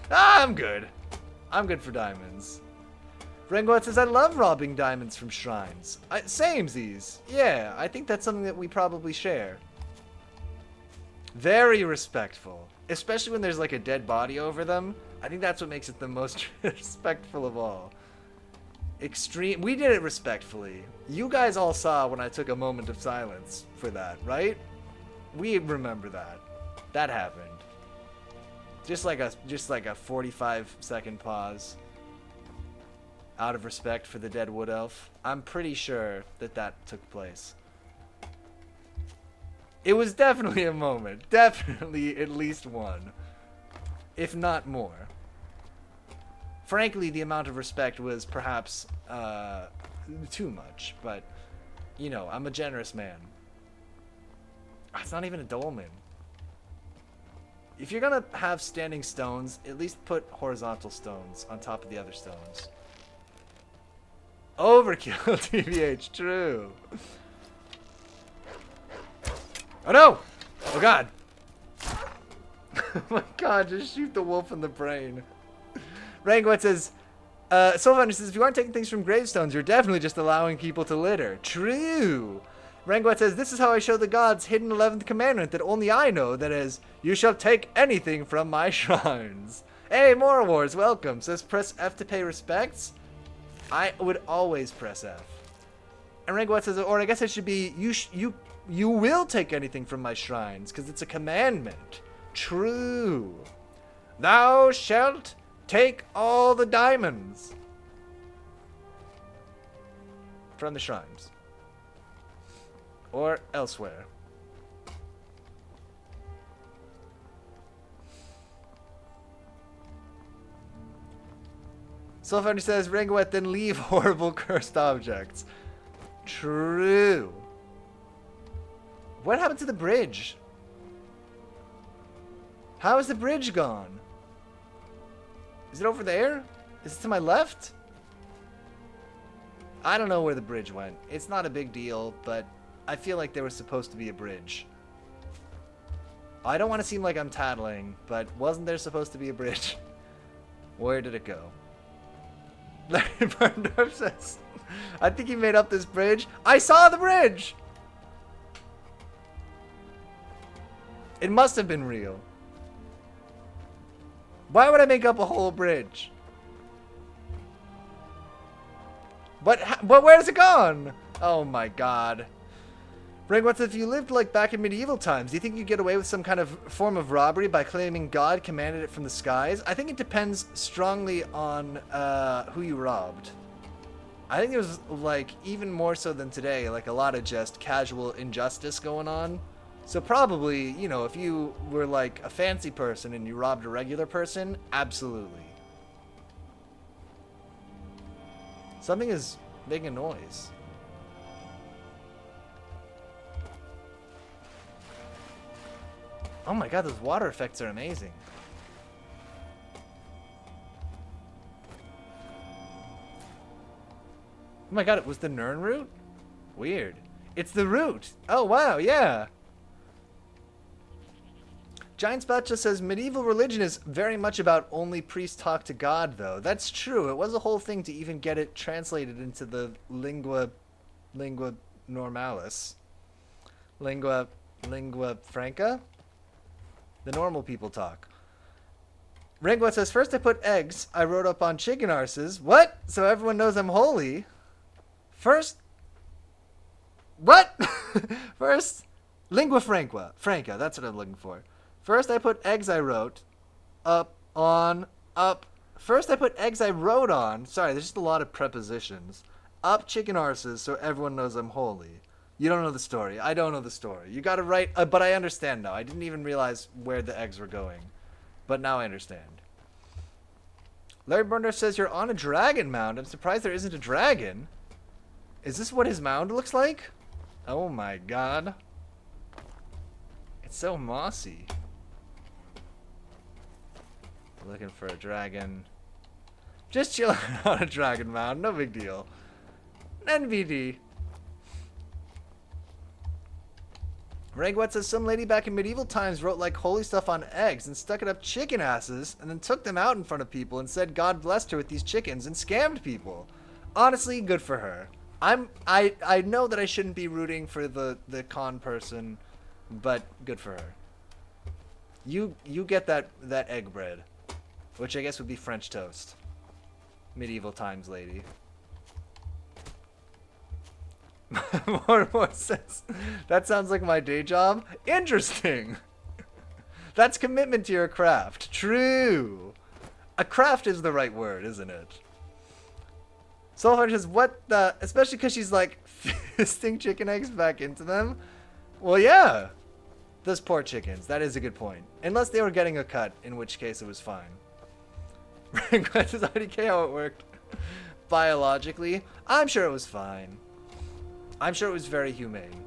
I'm good. I'm good for diamonds. Renguat says, I love robbing diamonds from shrines. Samesies. Yeah, I think that's something that we probably share. Very respectful. Especially when there's like a dead body over them. I think that's what makes it the most respectful of all. Extreme. We did it respectfully. You guys all saw when I took a moment of silence for that, right? We remember that. That happened. Just like a 45-second pause. Out of respect for the dead wood elf. I'm pretty sure that took place. It was definitely a moment. Definitely at least one. If not more. Frankly, the amount of respect was perhaps too much. But, you know, I'm a generous man. It's not even a dolmen. If you're gonna have standing stones, at least put horizontal stones on top of the other stones. Overkill, TBH, true. Oh no! Oh god! Oh my god, just shoot the wolf in the brain. Rangwet says, Sylvander says, if you aren't taking things from gravestones, you're definitely just allowing people to litter. True! Rangwet says, this is how I show the gods hidden 11th commandment that only I know, that is, you shall take anything from my shrines. Hey, More Wars, welcome. Says, press F to pay respects. I would always press F. And Rangwet says, or I guess it should be, you will take anything from my shrines, because it's a commandment. True. Thou shalt take all the diamonds from the shrines. Or elsewhere. Soulfinder says, Rangwet, then leave horrible cursed objects. True. What happened to the bridge? How is the bridge gone? Is it over there? Is it to my left? I don't know where the bridge went. It's not a big deal, but I feel like there was supposed to be a bridge. I don't want to seem like I'm tattling, but wasn't there supposed to be a bridge? Where did it go? Larry Burndorf says, I think he made up this bridge. I saw the bridge! It must have been real. Why would I make up a whole bridge? But where has it gone? Oh my god. Ringwatts, if you lived like back in medieval times, do you think you'd get away with some kind of form of robbery by claiming God commanded it from the skies? I think it depends strongly on who you robbed. I think there's like even more so than today, like a lot of just casual injustice going on. So probably, you know, if you were like a fancy person and you robbed a regular person, absolutely. Something is making a noise. Oh my god, those water effects are amazing. Oh my god, it was the Nern route? Weird. It's the route! Oh wow, yeah! Giant Spot just says, medieval religion is very much about only priests talk to God, though. That's true. It was a whole thing to even get it translated into the lingua normalis. Lingua franca? The normal people talk. Ringwat says, first I put eggs I wrote up on chicken arses. What? So everyone knows I'm holy. First... What? First... Lingua franca. That's what I'm looking for. First I put eggs I wrote up. First I put eggs I wrote on. Sorry, there's just a lot of prepositions. Up chicken arses so everyone knows I'm holy. You don't know the story. I don't know the story. You got to write, but I understand now. I didn't even realize where the eggs were going. But now I understand. Larry Burner says you're on a dragon mound. I'm surprised there isn't a dragon. Is this what his mound looks like? Oh my god. It's so mossy. Looking for a dragon. Just chilling on a dragon mound. No big deal. NVD. Rangwat says some lady back in medieval times wrote like holy stuff on eggs and stuck it up chicken asses and then took them out in front of people and said God blessed her with these chickens and scammed people. Honestly, good for her. I know that I shouldn't be rooting for the con person, but good for her. You get that egg bread, which I guess would be French toast. Medieval times, lady. More says, that sounds like my day job. Interesting. That's commitment to your craft. True. A craft is the right word, isn't it? Soulfire says, what the... Especially because she's like fisting chicken eggs back into them. Well, yeah. Those poor chickens. That is a good point. Unless they were getting a cut, in which case it was fine. Ringquest is IDK how it worked. Biologically, I'm sure it was fine. I'm sure it was very humane.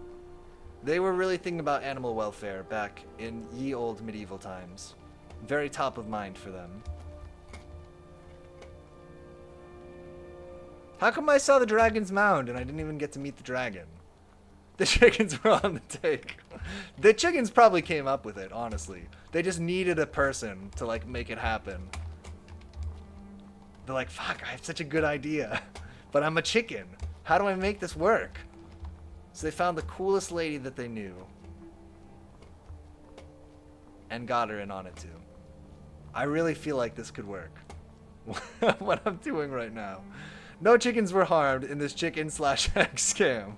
They were really thinking about animal welfare back in ye old medieval times. Very top of mind for them. How come I saw the dragon's mound and I didn't even get to meet the dragon? The chickens were on the take. The chickens probably came up with it, honestly. They just needed a person to like make it happen. They're like, fuck, I have such a good idea, but I'm a chicken. How do I make this work? So they found the coolest lady that they knew. And got her in on it too. I really feel like this could work. What I'm doing right now. No chickens were harmed in this chicken/egg scam.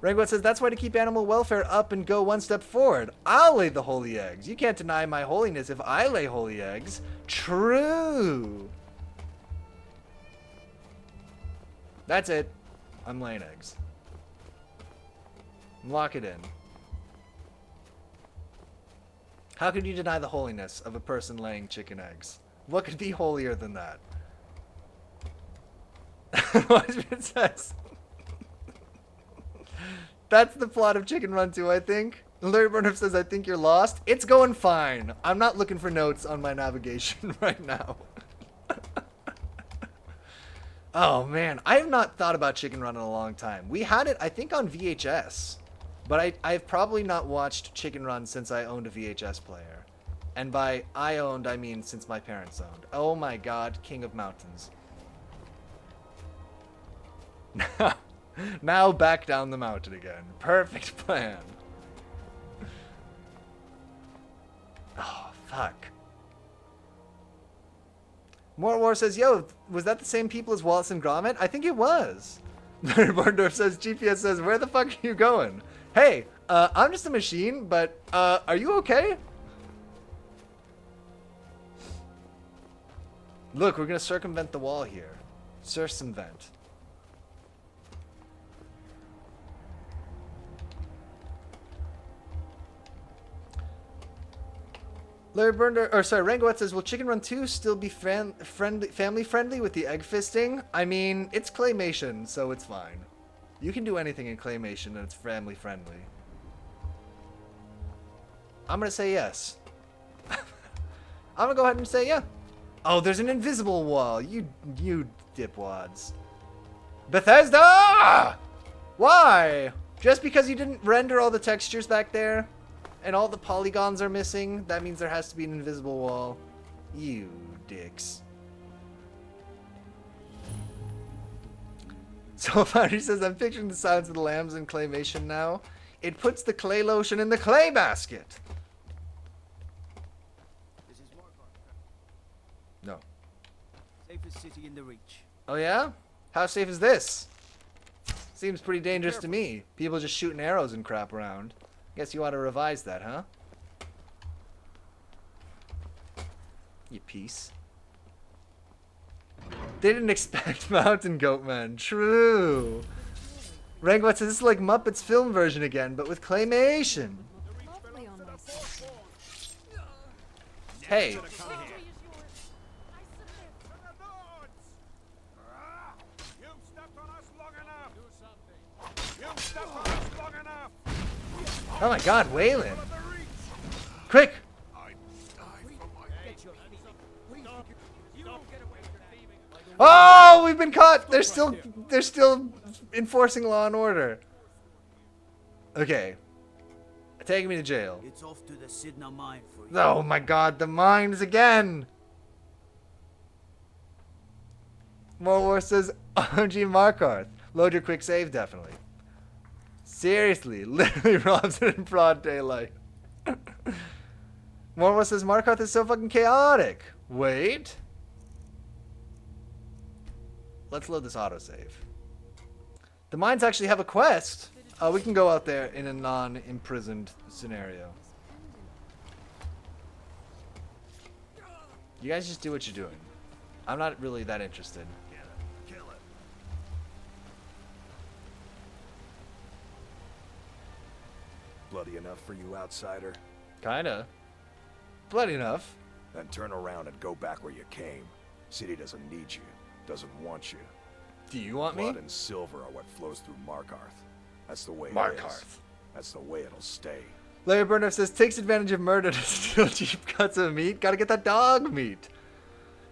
Rangwat says, that's why to keep animal welfare up and go one step forward. I'll lay the holy eggs. You can't deny my holiness if I lay holy eggs. True. That's it. I'm laying eggs. Lock it in. How could you deny the holiness of a person laying chicken eggs? What could be holier than that? Watchman says. That's the plot of Chicken Run 2, I think. Larry Burnham says, I think you're lost. It's going fine. I'm not looking for notes on my navigation right now. Oh man, I have not thought about Chicken Run in a long time. We had it, I think, on VHS. But I've probably not watched Chicken Run since I owned a VHS player. And by I owned, I mean since my parents owned. Oh my god, King of Mountains. Now back down the mountain again. Perfect plan. Oh, fuck. More War says, yo, was that the same people as Wallace and Gromit? I think it was. Barndorf says, GPS says, where the fuck are you going? Hey, I'm just a machine, but, are you okay? Look, we're gonna circumvent the wall here. Circumvent. Larry Burner, or sorry, Rangoet says, will Chicken Run 2 still be family friendly with the egg fisting? I mean, it's claymation, so it's fine. You can do anything in claymation and it's family friendly. I'm gonna say yes. I'm gonna go ahead and say yeah. Oh, there's an invisible wall. You dipwads. Bethesda! Why? Just because you didn't render all the textures back there? And all the polygons are missing, that means there has to be an invisible wall. You dicks. So Foundry says, I'm picturing the Silence of the Lambs in claymation now. It puts the clay lotion in the clay basket. This is Markarth. No. Safest city in the Reach. Oh yeah? How safe is this? Seems pretty dangerous to me. People just shooting arrows and crap around. Guess you ought to revise that, huh? You piece. They didn't expect Mountain Goatman. True. Rangoet says this is like Muppets film version again, but with claymation. Lovely on my side. Hey. Oh my god, Waylon. Quick! Oh, we've been caught! They're still enforcing law and order. Okay. Taking me to jail. It's off to the Sidna mine for you. Oh my god, the mines again! More War says, OG Markarth. Load your quick save, definitely. Seriously, literally robs it in broad daylight. More War says, Markarth is so fucking chaotic. Wait. Let's load this autosave. The mines actually have a quest. We can go out there in a non-imprisoned scenario. You guys just do what you're doing. I'm not really that interested. Kill it. Bloody enough for you, outsider? Kinda. Bloody enough. Then turn around and go back where you came. City doesn't need you, doesn't want you. Do you want me? Blood and silver are what flows through Markarth. That's the way it is. Markarth. That's the way it'll stay. Larry Burner says, takes advantage of murder to steal cheap cuts of meat. Gotta get that dog meat.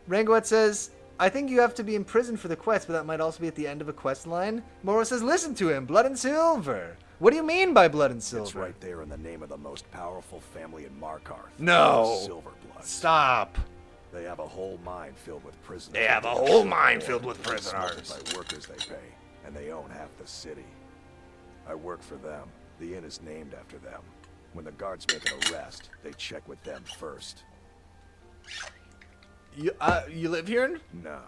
Rangoet says, I think you have to be in prison for the quest, but that might also be at the end of a quest line. Moro says, listen to him, blood and silver. What do you mean by blood and silver? It's right there in the name of the most powerful family in Markarth. No. Silverbloods. Stop. They have a whole mine filled with prisoners. They have a that whole they mine own, filled with smuggled prisoners. by workers they pay, and they own half the city. I work for them. The inn is named after them. When the guards make an arrest, they check with them first. You live here? No,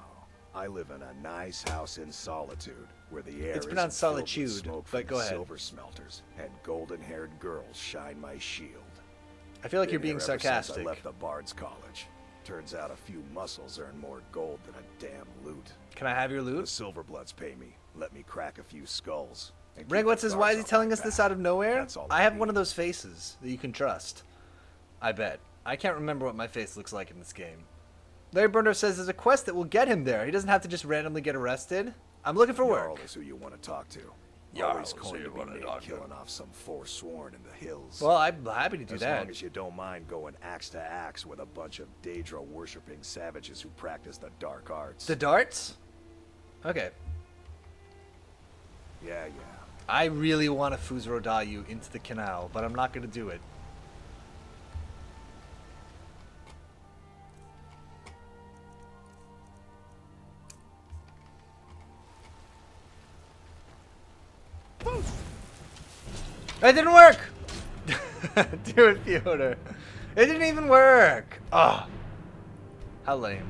I live in a nice house in Solitude, where the air It's is pronounced filled with solitude, smoke but from go the ahead. silver smelters, and golden-haired girls shine my shield. I feel like you're Been being here ever since sarcastic. I left the Bard's College. Turns out a few muscles earn more gold than a damn loot. Can I have your The loot? Silverbloods pay me. Let me crack a few skulls. and keep Rangoet the says, why is he guards telling off us my this back. out of nowhere? That's all I have need. one of those faces that you can trust. I bet. I can't remember what my face looks like in this game. Larry Burner says there's a quest that will get him there. He doesn't have to just randomly get arrested. I'm looking for work. Jarl is who you want to talk to. Jarl Always is who going you to be wanna named talk to. killing off some forsworn in the hills. Well, I'm happy to do as that. long as you don't mind going axe to axe with a bunch of Daedra worshipping savages who practice the dark arts. The darts? Okay. Yeah. I really want to Fuzuro you into the canal, but I'm not going to do it. It didn't work! Do it, Fiona. It didn't even work! Oh. How lame.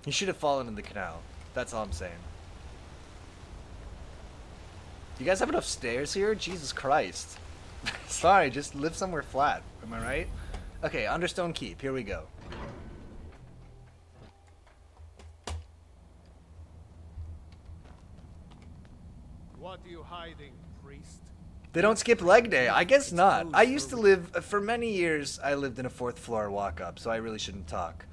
He should have fallen in the canal. That's all I'm saying. You guys have enough stairs here? Jesus Christ. Sorry, just live somewhere flat. Am I right? Okay, Understone Keep. Here we go. What are you hiding, priest? They don't skip leg day. I guess not. I used to live, for many years, I lived in a 4th floor walk-up, so I really shouldn't talk.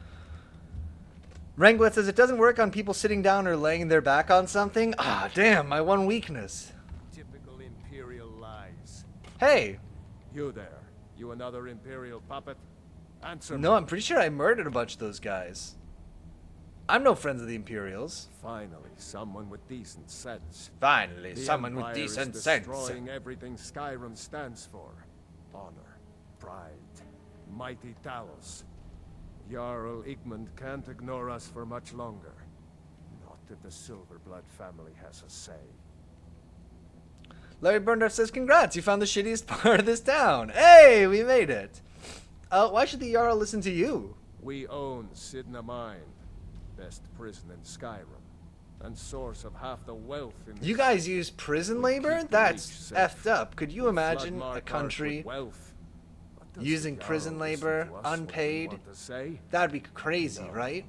Rengwet says it doesn't work on people sitting down or laying their back on something. Ah, damn, my one weakness. Typical Imperial lies. Hey. You there. You another Imperial puppet? Answer No, me. I'm pretty sure I murdered a bunch of those guys. I'm no friends of the Imperials. Finally, someone with decent sense. Finally, The someone with Empire decent is sense. destroying everything Skyrim stands for. Honor, pride, mighty Talos. Jarl Igmund can't ignore us for much longer. Not if the Silverblood family has a say. Larry Burndorf says, congrats, you found the shittiest part of this town. Hey, we made it. Why should the Jarl listen to you? We own Sidna Mine, best prison in Skyrim, and source of half the wealth in You guys use prison labor? keep the That's leech safe. effed up. Could you imagine Flood a Markarth country with wealth. What does using the prison Jarl listen labor, to us when we unpaid? want to say? That'd be crazy, right?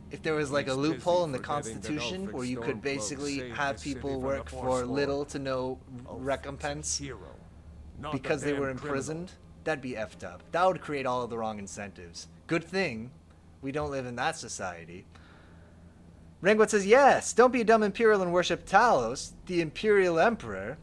If there was like a He's loophole busy in the forgetting that Constitution Ulfric where you could Stormcloak basically saved have the city people from the work for Forsworn. little to no Ulfric's a recompense hero, not because a they damn were criminal. imprisoned, that'd be effed up. That would create all of the wrong incentives. Good thing we don't live in that society. Rengwet says, yes, don't be a dumb Imperial and worship Talos, the Imperial Emperor.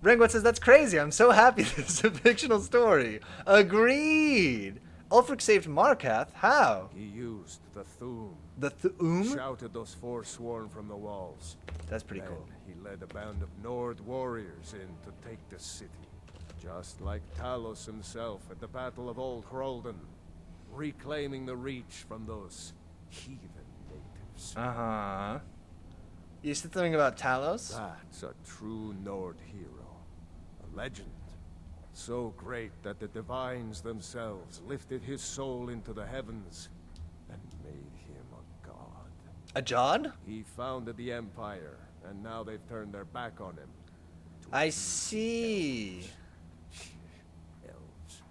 Rengwet says, that's crazy. I'm so happy this is a fictional story. Agreed. Ulfric saved Markarth. How? He used the Thum. The Thum? Shouted those Forsworn from the walls. That's pretty Then cool. he led a band of Nord warriors in to take the city. Just like Talos himself at the Battle of Old Hroldan. Reclaiming the Reach from those heathen natives. Uh-huh. You said something about Talos? That's a true Nord hero. A legend. So great that the divines themselves lifted his soul into the heavens and made him a god. A Jod? He founded the Empire, and now they've turned their back on him. I see. Elves.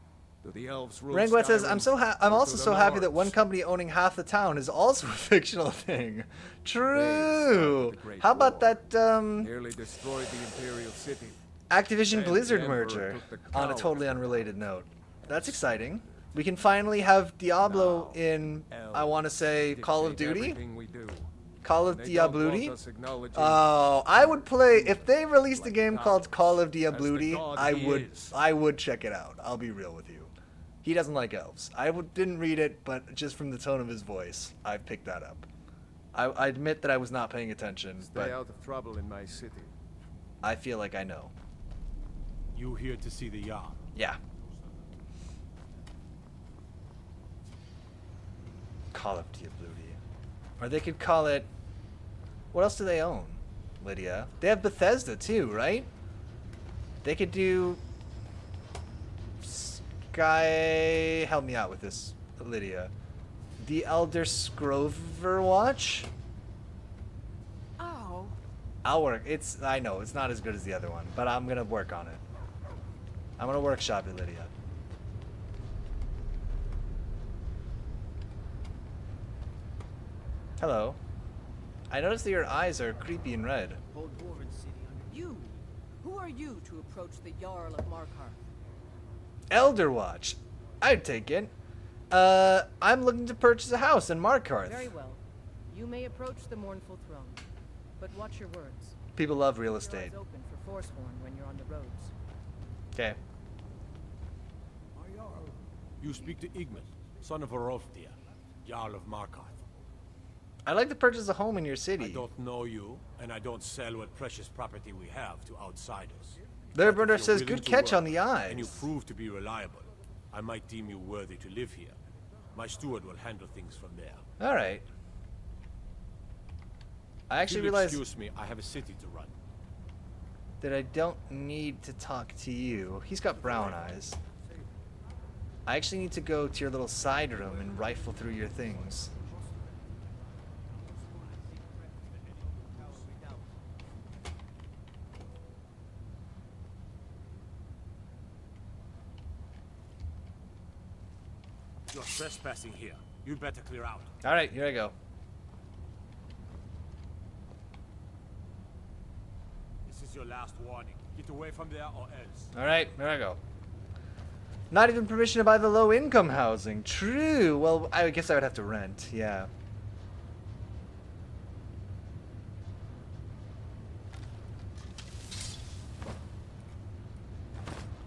Do the elves rule Rengwet says, Skyrim, I'm or also do the so happy that Nords? one company owning half the town is also a fictional thing. True. started the Great How about War. that Nearly destroyed the Imperial city. Activision Then the Blizzard Emperor merger? took the On a cowards totally to unrelated note. That's exciting. We can finally have Diablo Now, in, I elves want to say, Call of dictate Duty? everything we do. Call of They don't want Diabluti? us acknowledging Oh, I would play if they released a Like game called Talos, Call of as the Diabluti. god I he would, is. I would check it out. I'll be real with you. He doesn't like elves. Didn't read it, but just from the tone of his voice, I picked that up. I admit that I was not paying attention, Stay but out of trouble in my city. I feel like I know. You here to see the Jarl? Yeah. Call of Diabluti. Or they could call it... What else do they own, Lydia? They have Bethesda too, right? They could do... Sky... Help me out with this, Lydia. The Elder Scrover Watch? Ow. I'll work. I know, it's not as good as the other one, but I'm gonna work on it. I'm gonna workshop it, Lydia. Hello. I noticed that your eyes are creepy and red. Whole dwarven city under You! Who are you to approach the Jarl of Markarth? Elder Watch. I'd take it. I'm looking to purchase a house in Markarth. Very well. You may approach the mournful throne. But watch your words. People love real Keep your estate. eyes open for Forsworn when you're on the roads. Okay. You speak to Igmund, son of Orolfdir. Jarl of Markarth. I'd like to purchase a home in your I city. don't know you, and I don't sell what precious property we have to outsiders. Their But if brother you're says, willing good to catch work, on the and you eyes. prove to be reliable, I might deem you worthy to live here. My steward will handle things from there. All right. I actually If you'll realized excuse me, I have a city to run. that I don't need to talk to you. He's got brown eyes. I actually need to go to your little side room and rifle through your things. You're trespassing here. You'd better clear out. All right, here I go. This is your last warning. Get away from there or else. All right, here I go. Not even permission to buy the low-income housing. True. Well, I guess I would have to rent. Yeah.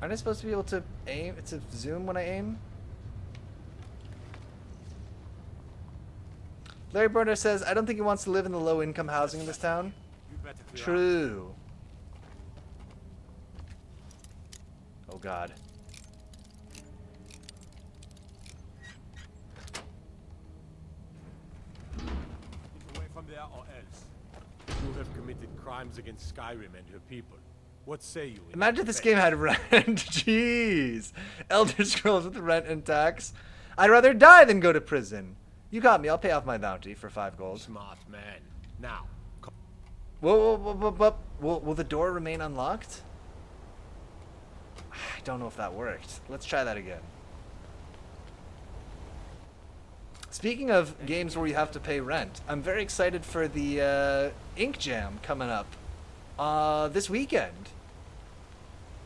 Aren't I supposed to be able to aim? To zoom when I aim? Larry Burner says, I don't think he wants to live in the low-income housing in this town. You'd better clear out. True. Oh, God. Get away from there or else. You have committed crimes against Skyrim and her people. What say you? in Imagine your if this defense? game had rent. Jeez. Elder Scrolls with rent and tax. I'd rather die than go to prison. You got me. I'll pay off my bounty for 5 gold. Smart man. Now, Whoa, whoa, whoa, whoa, whoa. Will the door remain unlocked? I don't know if that worked. Let's try that again. Speaking of games where you have to pay rent, I'm very excited for the Ink Jam coming up this weekend.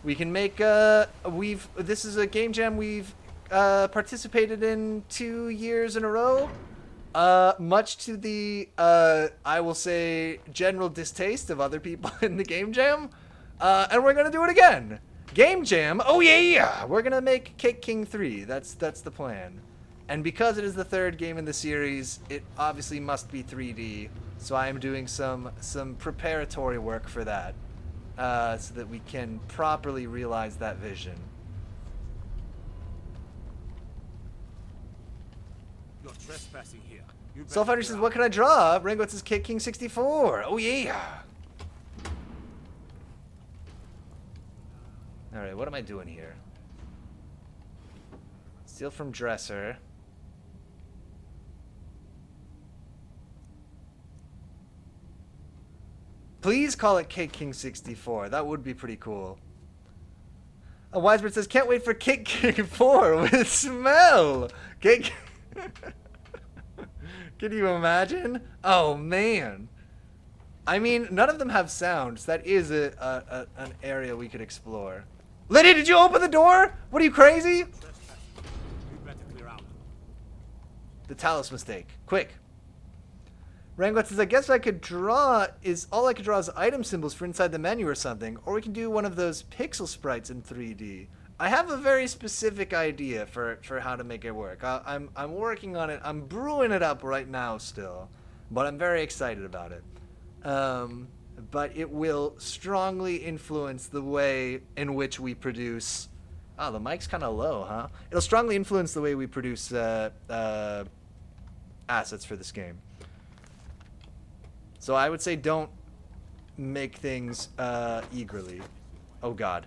We can make this is a game jam we've participated in 2 years in a row. Much to the I will say general distaste of other people in the game jam, and we're gonna do it again. Game jam. Oh yeah, we're gonna make Cake King 3. That's the plan. And because it is the 3rd game in the series, it obviously must be 3D. So I am doing some preparatory work for that, so that we can properly realize that vision. you're trespassing here. You'd better Soulfinder clear says, out. what can I draw? Rango says Cake King 64. Oh yeah. Alright, what am I doing here? Steal from dresser. Please call it Cake King 64. That would be pretty cool. A Wisebird says, can't wait for Cake King 4 with smell. Cake. Can you imagine? Oh man. I mean, none of them have sounds. That is an area we could explore. Liddy, did you open the door? What are you, crazy? You'd better clear out. The Talus mistake. Quick. Rangot says, I guess I could draw is all I could draw is item symbols for inside the menu or something, or we can do one of those pixel sprites in 3D. I have a very specific idea for how to make it work. I'm working on it. I'm brewing it up right now still, but I'm very excited about it. But it will strongly influence the way in which we produce. Oh, the mic's kind of low, huh? It'll strongly influence the way we produce assets for this game. So I would say don't make things eagerly. Oh God.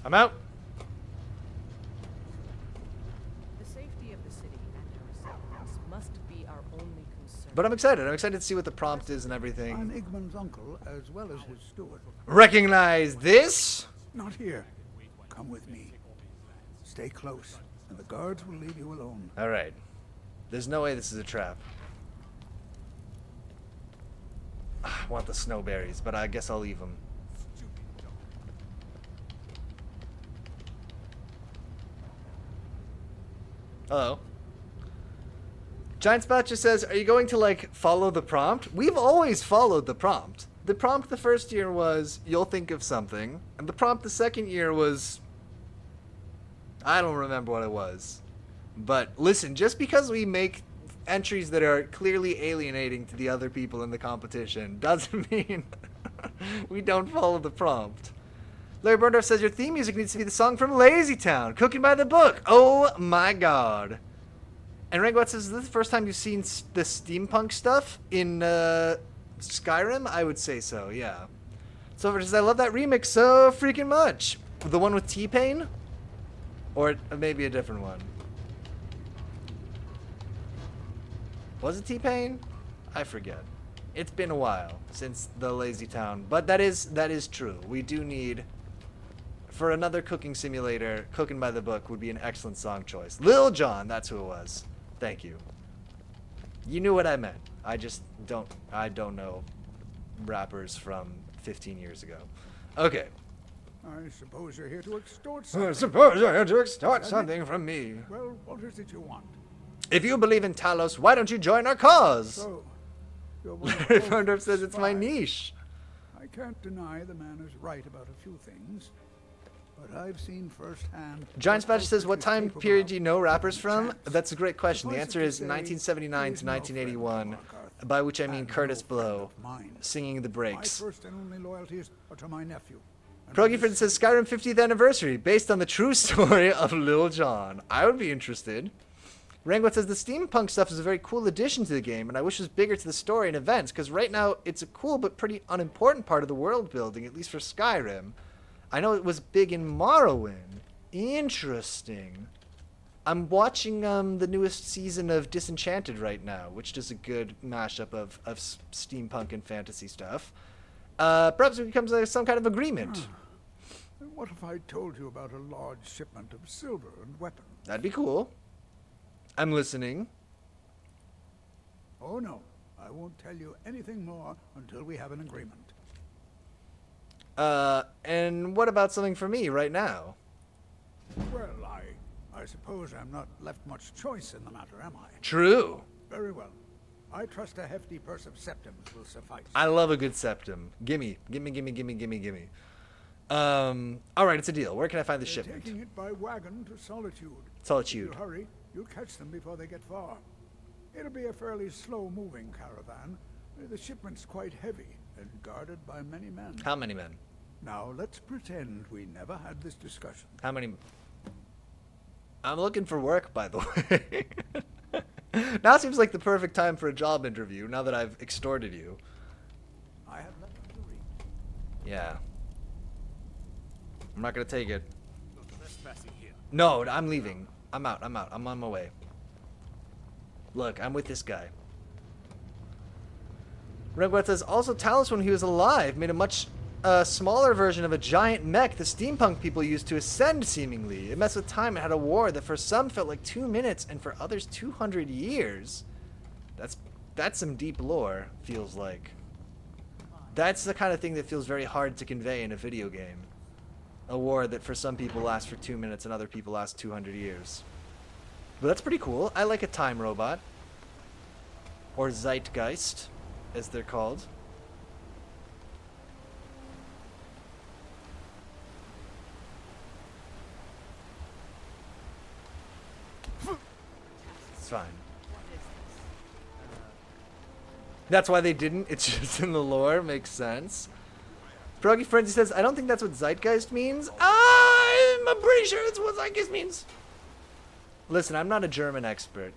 I'm out. The safety of the city and our settlements must be our only concern. But I'm excited. I'm excited to see what the prompt is and everything. I'm Igmund's uncle, as well as his steward. Recognize this? Not here. Come with me. Stay close, and the guards will leave you alone. All right. There's no way this is a trap. I want the snowberries, but I guess I'll leave them. Hello. Giant Spot just says, are you going to, like, follow the prompt? We've always followed the prompt. The prompt the first year was, you'll think of something. And the prompt the second year was... I don't remember what it was. But listen, just because we make entries that are clearly alienating to the other people in the competition doesn't mean we don't follow the prompt. Larry Burndorf says, your theme music needs to be the song from Lazy Town, Cooking by the Book. Oh my god. And Rangot says, is this the first time you've seen the steampunk stuff in Skyrim? I would say so, yeah. Silver says, I love that remix so freaking much. The one with T-Pain? Or maybe a different one. Was it T-Pain? I forget. It's been a while since the Lazy Town. But that is true. We do need... For another cooking simulator, Cooking by the Book would be an excellent song choice. Lil Jon, that's who it was. Thank you. You knew what I meant. I don't know rappers from 15 years ago. Okay. I suppose you're here to extort something. I suppose you're here to extort something from me. Well, what is it you want? If you believe in Talos, why don't you join our cause? So, you're one of Larry those Burndorf says it's my spies. niche. I can't deny the man is right about a few things, but I've seen firsthand... Giant Spatch says, what time period do you know rappers from? Chance. That's a great question. The Suffice answer it to is say, 1979 he is to no 1981, friend of Mark by which I Arthur, mean and Curtis no friend Blow, of mine. singing the My breaks. first and only loyalties are to my nephew. and Progy his Friend says, Skyrim 50th anniversary, based on the true story of Lil Jon. I would be interested. Rangot says, the steampunk stuff is a very cool addition to the game, and I wish it was bigger to the story and events, because right now it's a cool but pretty unimportant part of the world building, at least for Skyrim. I know it was big in Morrowind. Interesting. I'm watching the newest season of Disenchanted right now, which does a good mashup of steampunk and fantasy stuff. Perhaps it becomes some kind of agreement. What if I told you about a large shipment of silver and weapons? That'd be cool. I'm listening. Oh no, I won't tell you anything more until we have an agreement. And what about something for me right now? Well, I suppose I'm not left much choice in the matter, am I? True. Very well. I trust a hefty purse of septims will suffice. I love a good septum. Gimme. All right, it's a deal. Where can I find the They're shipment? taking it by wagon to Solitude. Solitude. If you hurry, you'll catch them before they get far. It'll be a fairly slow-moving caravan. The shipment's quite heavy and guarded by many men. How many men? Now, let's pretend we never had this discussion. How many? I'm looking for work, by the way. Now seems like the perfect time for a job interview, now that I've extorted you. I have nothing to read. Yeah. I'm not gonna take it. No trespassing here. No, I'm leaving. I'm out. I'm on my way. Look, I'm with this guy. Redguard says, also Talos, when he was alive, made a much smaller version of a giant mech the steampunk people used to ascend, seemingly. It messed with time and had a war that for some felt like 2 minutes and for others 200 years. That's some deep lore, feels like. That's the kind of thing that feels very hard to convey in a video game. A war that for some people lasts for 2 minutes and other people last 200 years. But that's pretty cool. I like a time robot. Or Zeitgeist, as they're called. It's fine. That's why they didn't. It's just in the lore. Makes sense. Froggy Frenzy says, I don't think that's what Zeitgeist means. I'm pretty sure it's what Zeitgeist means. Listen, I'm not a German expert,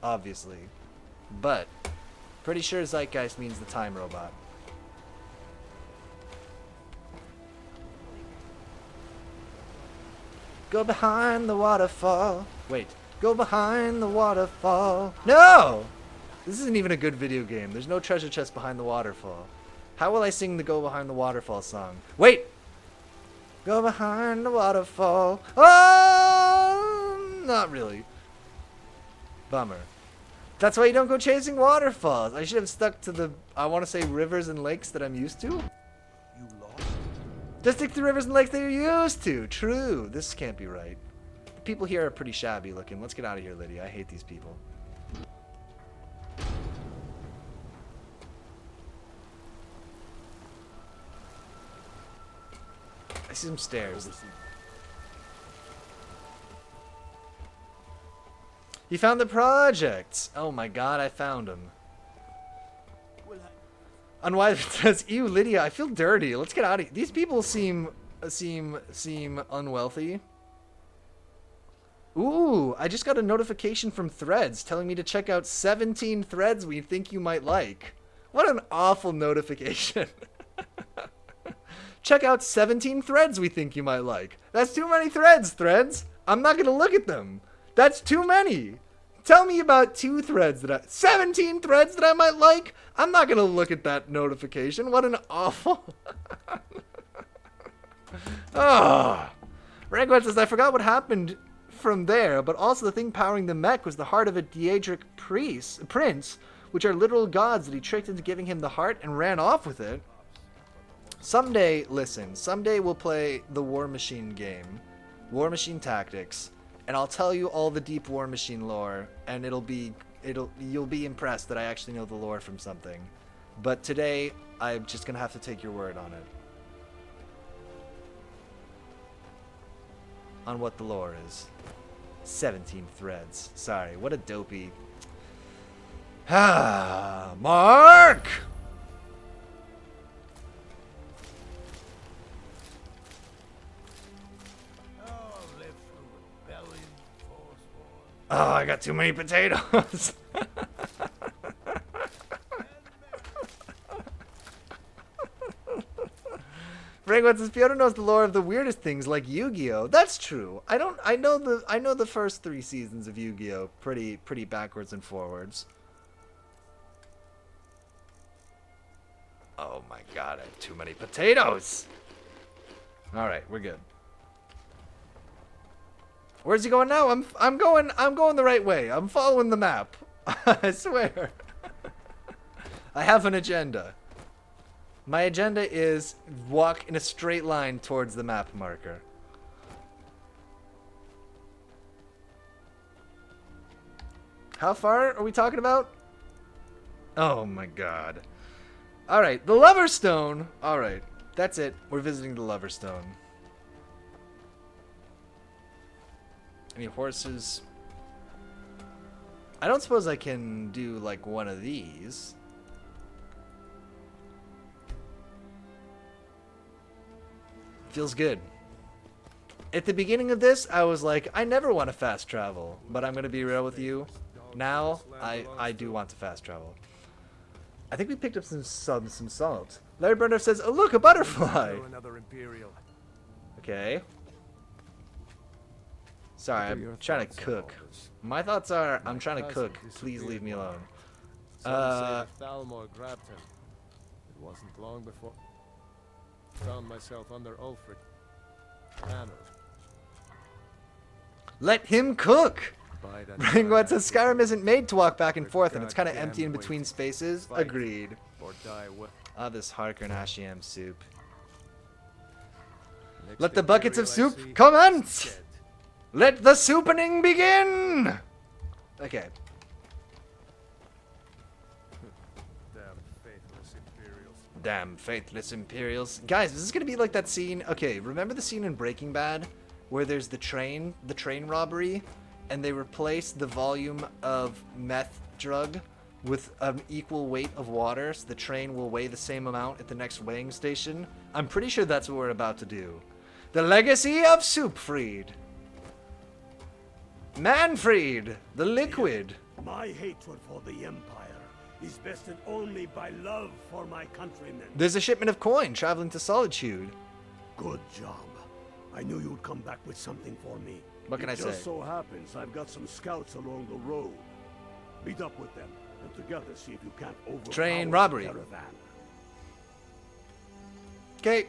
obviously. But, pretty sure Zeitgeist means the time robot. Go behind the waterfall. Wait. Go behind the waterfall. No! This isn't even a good video game. There's no treasure chest behind the waterfall. How will I sing the Go Behind the Waterfall song? Wait! Go behind the waterfall. Oh! Not really. Bummer. That's why you don't go chasing waterfalls. I should have stuck to the, I want to say, rivers and lakes that I'm used to. You lost? Just stick to rivers and lakes that you're used to. True. This can't be right. The people here are pretty shabby looking. Let's get out of here, Lydia. I hate these people. see some stairs. You found the projects. Oh my god, I found them. Unwise says, ew, Lydia, I feel dirty. Let's get out of here. These people seem unwealthy. Ooh, I just got a notification from Threads telling me to check out 17 threads we think you might like. What an awful notification. Check out 17 threads we think you might like. That's too many threads. I'm not going to look at them. That's too many. Tell me about 17 threads that I might like? I'm not going to look at that notification. What an awful... Oh. Rangwet says, I forgot what happened from there, but also the thing powering the mech was the heart of a Daedric prince, which are literal gods that he tricked into giving him the heart and ran off with it. Someday we'll play the War Machine game, War Machine Tactics, and I'll tell you all the deep War Machine lore, and you'll be impressed that I actually know the lore from something. But today, I'm just gonna have to take your word on it. On what the lore is. 17 threads. Sorry, what a dopey... Ah, Mark! Oh, I got too many potatoes. Fragwatz says Piotr knows the lore of the weirdest things like Yu-Gi-Oh. That's true. I know the first 3 seasons of Yu-Gi-Oh pretty backwards and forwards. Oh my god, I have too many potatoes. All right, we're good. Where's he going now? I'm going the right way. I'm following the map. I swear. I have an agenda. My agenda is walk in a straight line towards the map marker. How far are we talking about? Oh my god. Alright, the Lover Stone. Alright, that's it. We're visiting the Lover Stone. Any horses? I don't suppose I can do like one of these. Feels good. At the beginning of this, I was like, I never want to fast travel, but I'm going to be real with you. Now, I do want to fast travel. I think we picked up some salt. Larry Burner says, oh look, a butterfly! Okay. Sorry, I'm trying to cook. My thoughts are, I'm trying to cook. Please leave me alone. Thalmor grabbed him. It wasn't long before I found myself under Ulfric Banner. Let him cook! Ringwat says Skyrim isn't made to walk back and forth, and it's kind of empty in between spaces. Agreed. Ah, this Harker and Ashiam soup. Let the buckets of soup commence! Let the soupening begin! Okay. Damn faithless Imperials. Guys, this is gonna be like that scene. Okay, remember the scene in Breaking Bad where there's the train robbery, and they replace the volume of meth drug with an equal weight of water, so the train will weigh the same amount at the next weighing station? I'm pretty sure that's what we're about to do. The legacy of Soupfried. Manfred, the liquid. My hatred for the Empire is vested only by love for my countrymen. There's a shipment of coin traveling to Solitude. Good job. I knew you'd come back with something for me. What can I say? It just so happens I've got some scouts along the road. Meet up with them, and together see if you can't overpower Train robbery. the caravan. Okay.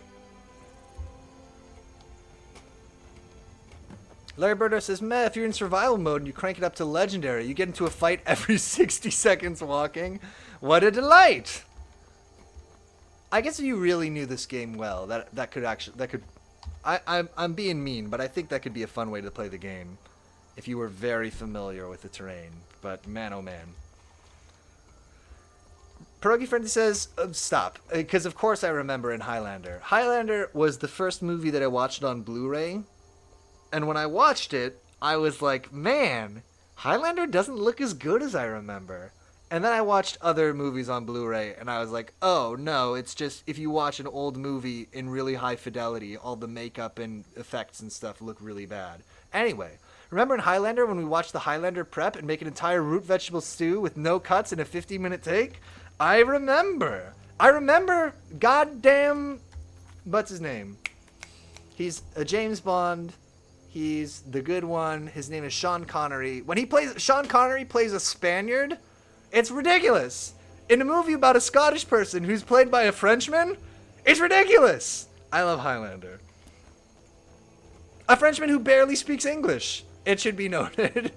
Larry Birdo says, meh, if you're in survival mode and you crank it up to legendary, you get into a fight every 60 seconds walking. What a delight! I guess if you really knew this game well, I'm being mean, but I think that could be a fun way to play the game if you were very familiar with the terrain. But man, oh man. Pierogi Frenzy says, stop. Because of course I remember in Highlander. Highlander was the first movie that I watched on Blu-ray. And when I watched it, I was like, man, Highlander doesn't look as good as I remember. And then I watched other movies on Blu-ray, and I was like, oh, no, it's just if you watch an old movie in really high fidelity, all the makeup and effects and stuff look really bad. Anyway, remember in Highlander when we watched the Highlander prep and make an entire root vegetable stew with no cuts in a 50-minute take? I remember. Goddamn, what's his name? He's a James Bond. He's the good one. His name is Sean Connery. When Sean Connery plays a Spaniard, it's ridiculous. In a movie about a Scottish person who's played by a Frenchman, it's ridiculous. I love Highlander. A Frenchman who barely speaks English, it should be noted.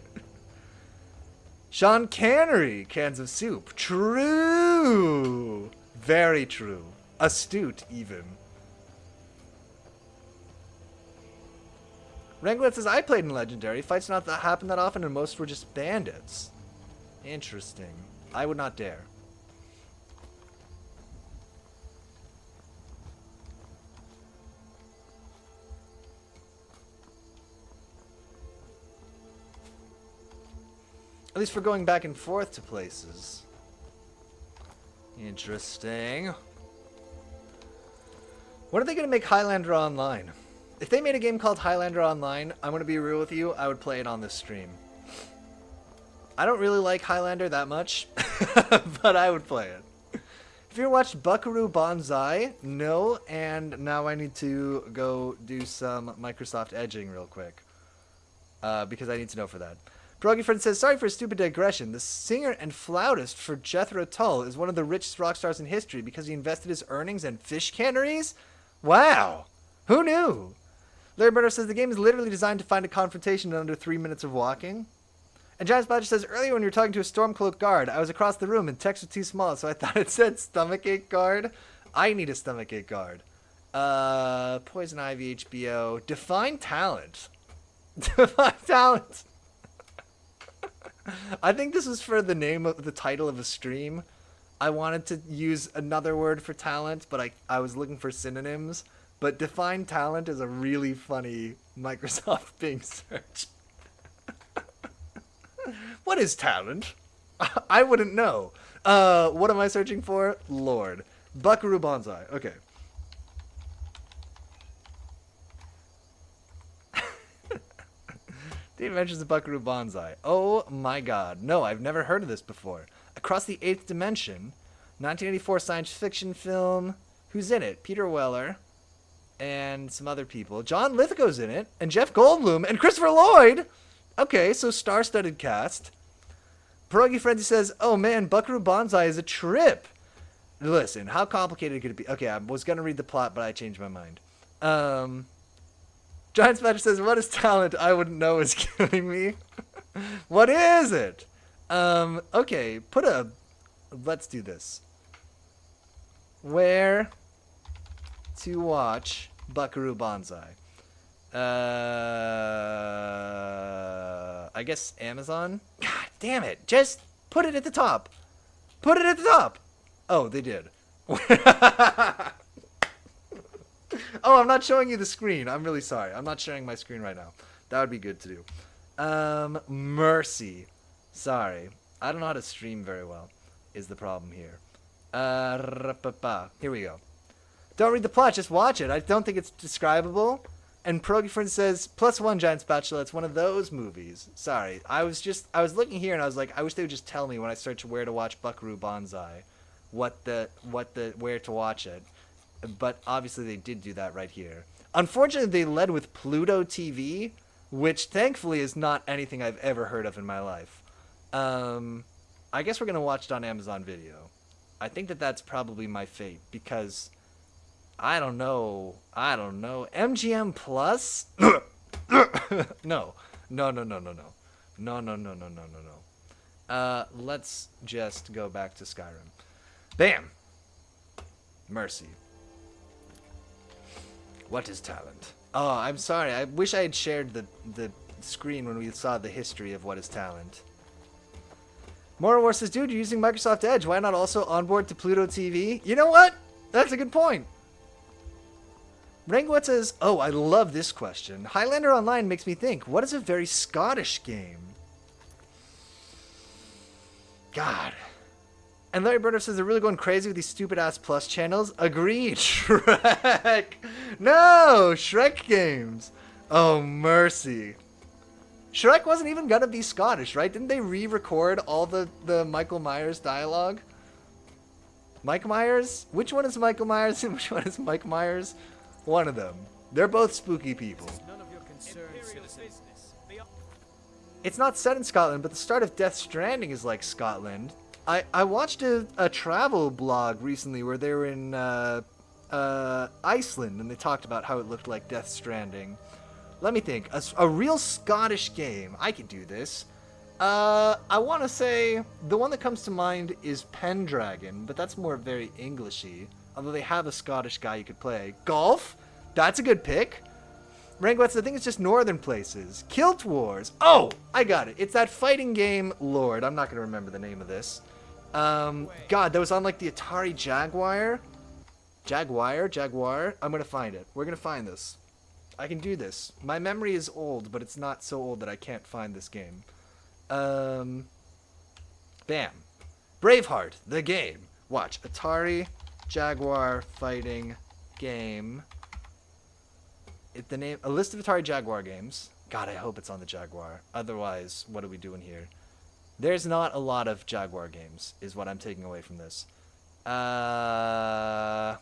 Sean Connery, cans of soup. True. Very true. Astute, even. Wranglet says, I played in Legendary. Fights not that happen that often, and most were just bandits. Interesting. I would not dare. At least for going back and forth to places. Interesting. When are they going to make Highlander Online? If they made a game called Highlander Online, I'm going to be real with you, I would play it on this stream. I don't really like Highlander that much, but I would play it. Have you ever watched Buckaroo Banzai? No, and now I need to go do some Microsoft edging real quick. Because I need to know for that. Pierogi Friend says, sorry for a stupid digression. The singer and flautist for Jethro Tull is one of the richest rock stars in history because he invested his earnings in fish canneries? Wow! Who knew? Larry Burner says, the game is literally designed to find a confrontation in under 3 minutes of walking. And Giant Badger says, earlier when you were talking to a Stormcloak guard, I was across the room and text was too small, so I thought it said stomachache guard. I need a stomachache guard. Poison Ivy, HBO. Define talent. Define talent. I think this was for the name of the title of a stream. I wanted to use another word for talent, but I was looking for synonyms. But define talent is a really funny Microsoft Bing search. What is talent? I wouldn't know. What am I searching for? Lord. Buckaroo Banzai. Okay. Dave mentions the Buckaroo Banzai. Oh my god. No, I've never heard of this before. Across the Eighth Dimension. 1984 science fiction film. Who's in it? Peter Weller. And some other people. John Lithgow's in it. And Jeff Goldblum. And Christopher Lloyd! Okay, so star-studded cast. Pierogi Frenzy says, oh man, Buckaroo Banzai is a trip. Listen, how complicated could it be? Okay, I was going to read the plot, but I changed my mind. Giant Smash says, what is talent? I wouldn't know is killing me. What is it? Okay, let's do this. Where to watch Buckaroo Banzai? I guess Amazon? God damn it. Just put it at the top. Put it at the top. Oh, they did. Oh, I'm not showing you the screen. I'm really sorry. I'm not sharing my screen right now. That would be good to do. Mercy. Sorry. I don't know how to stream very well, is the problem here. Here we go. Don't read the plot, just watch it. I don't think it's describable. And Pierogi Friend says, +1 Giant Spatula. It's one of those movies. Sorry. I was looking here and I was like, I wish they would just tell me when I search where to watch Buckaroo Banzai, where to watch it. But obviously they did do that right here. Unfortunately, they led with Pluto TV, which thankfully is not anything I've ever heard of in my life. I guess we're going to watch it on Amazon Video. I think that's probably my fate because I don't know. MGM Plus? No. Let's just go back to Skyrim. Bam. Mercy. What is talent? Oh, I'm sorry. I wish I had shared the screen when we saw the history of what is talent. Moral War says, dude, you're using Microsoft Edge. Why not also onboard to Pluto TV? You know what? That's a good point. Rangwet says, oh, I love this question. Highlander Online makes me think, what is a very Scottish game? God. And Larry Burner says they're really going crazy with these stupid-ass Plus channels. Agreed. Shrek. No, Shrek games. Oh, mercy. Shrek wasn't even gonna be Scottish, right? Didn't they re-record all the Michael Myers dialogue? Mike Myers? Which one is Michael Myers and which one is Mike Myers? One of them. They're both spooky people. None of your concern, citizen. It's not set in Scotland, but the start of Death Stranding is like Scotland. I watched a travel blog recently where they were in Iceland, and they talked about how it looked like Death Stranding. Let me think. A real Scottish game. I could do this. I want to say the one that comes to mind is Pendragon, but that's more very Englishy. Although they have a Scottish guy you could play. Golf? That's a good pick. Rangwets, I think it's just northern places. Kilt Wars. Oh, I got it. It's that fighting game, Lord. I'm not going to remember the name of this. God, that was on like the Atari Jaguar. Jaguar. I'm going to find it. We're going to find this. I can do this. My memory is old, but it's not so old that I can't find this game. Bam. Braveheart, the game. Watch. Atari Jaguar fighting game. A list of Atari Jaguar games. God, I hope it's on the Jaguar. Otherwise, what are we doing here? There's not a lot of Jaguar games, is what I'm taking away from this. Rangwet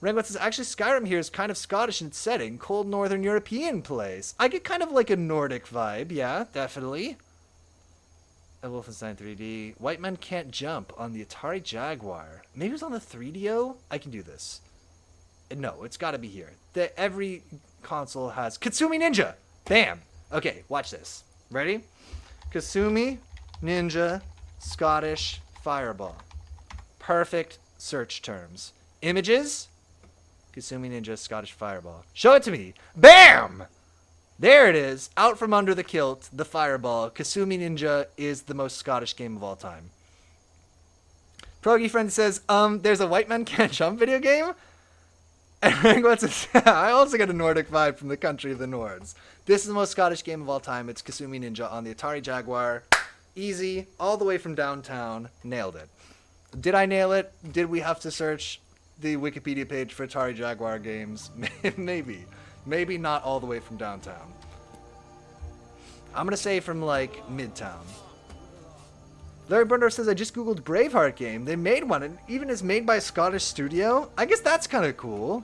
says, actually, Skyrim here is kind of Scottish in its setting. Cold Northern European place. I get kind of like a Nordic vibe. Yeah, definitely. A Wolfenstein 3D. White Men Can't Jump on the Atari Jaguar. Maybe it was on the 3DO? I can do this. No, it's got to be here. Every console has... Katsumi Ninja! Bam! Okay, watch this. Ready? Kasumi Ninja Scottish Fireball. Perfect search terms. Images? Kasumi Ninja Scottish Fireball. Show it to me. Bam! There it is. Out from under the kilt, the fireball. Kasumi Ninja is the most Scottish game of all time. Progy Friend says, there's a White Man Can't Jump video game? And Rangwet says, I also get a Nordic vibe from the country of the Nords. This is the most Scottish game of all time. It's Kasumi Ninja on the Atari Jaguar. Easy. All the way from downtown. Nailed it. Did I nail it? Did we have to search the Wikipedia page for Atari Jaguar games? Maybe. Maybe not all the way from downtown. I'm going to say from, like, Midtown. Larry Burner says, I just googled Braveheart game. They made one, and even is made by a Scottish studio. I guess that's kind of cool.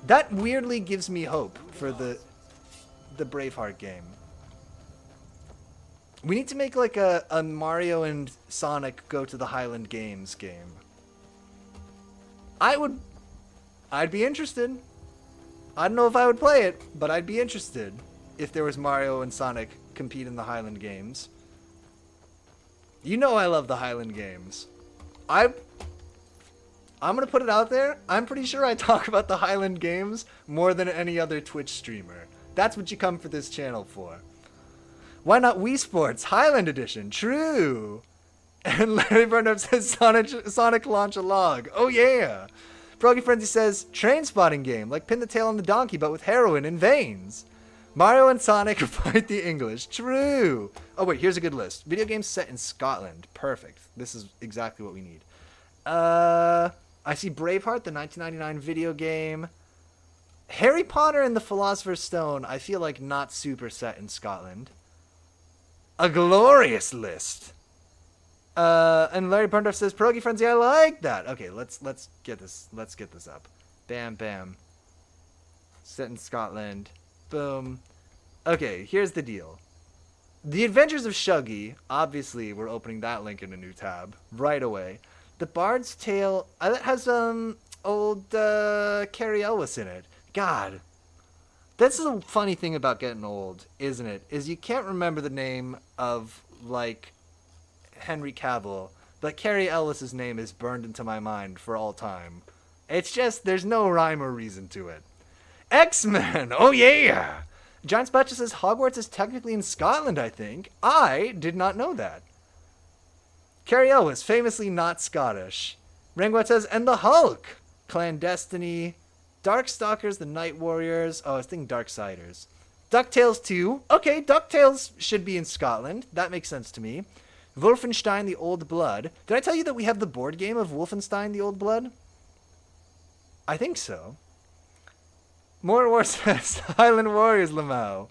That weirdly gives me hope for the Braveheart game. We need to make like a Mario and Sonic go to the Highland Games game. I'd be interested. I don't know if I would play it, but I'd be interested if there was Mario and Sonic compete in the Highland Games. You know I love the Highland Games. I'm going to put it out there. I'm pretty sure I talk about the Highland Games more than any other Twitch streamer. That's what you come for this channel for. Why not Wii Sports Highland Edition? True. And Larry Burnham says Sonic launch a log. Oh yeah. Froggy Frenzy says train spotting game, like Pin the Tail on the Donkey, but with heroin in veins. Mario and Sonic fight the English. True. Oh, wait, here's a good list. Video games set in Scotland. Perfect. This is exactly what we need. I see Braveheart, the 1999 video game. Harry Potter and the Philosopher's Stone, I feel like not super set in Scotland. A glorious list. And Larry Burndorf says, Pierogi Frenzy, I like that. Okay, let's get this. Let's get this up. Bam, bam. Set in Scotland. Boom. Okay, here's the deal. The Adventures of Shuggy, obviously we're opening that link in a new tab right away. The Bard's Tale, that has old Carrie Elwes in it. God. That's the funny thing about getting old, isn't it? Is you can't remember the name of, like, Henry Cavill, but Carrie Elwes' name is burned into my mind for all time. It's just, there's no rhyme or reason to it. X-Men! Oh yeah! Giant Spatcha says Hogwarts is technically in Scotland, I think. I did not know that. Carrie Elwes, famously not Scottish. Rangwat says, and the Hulk. Clandestiny. Darkstalkers, the Night Warriors. Oh, I was thinking Darksiders. DuckTales 2. Okay, DuckTales should be in Scotland. That makes sense to me. Wolfenstein, the Old Blood. Did I tell you that we have the board game of Wolfenstein, the Old Blood? I think so. More War says, Highland Warriors, Lamau.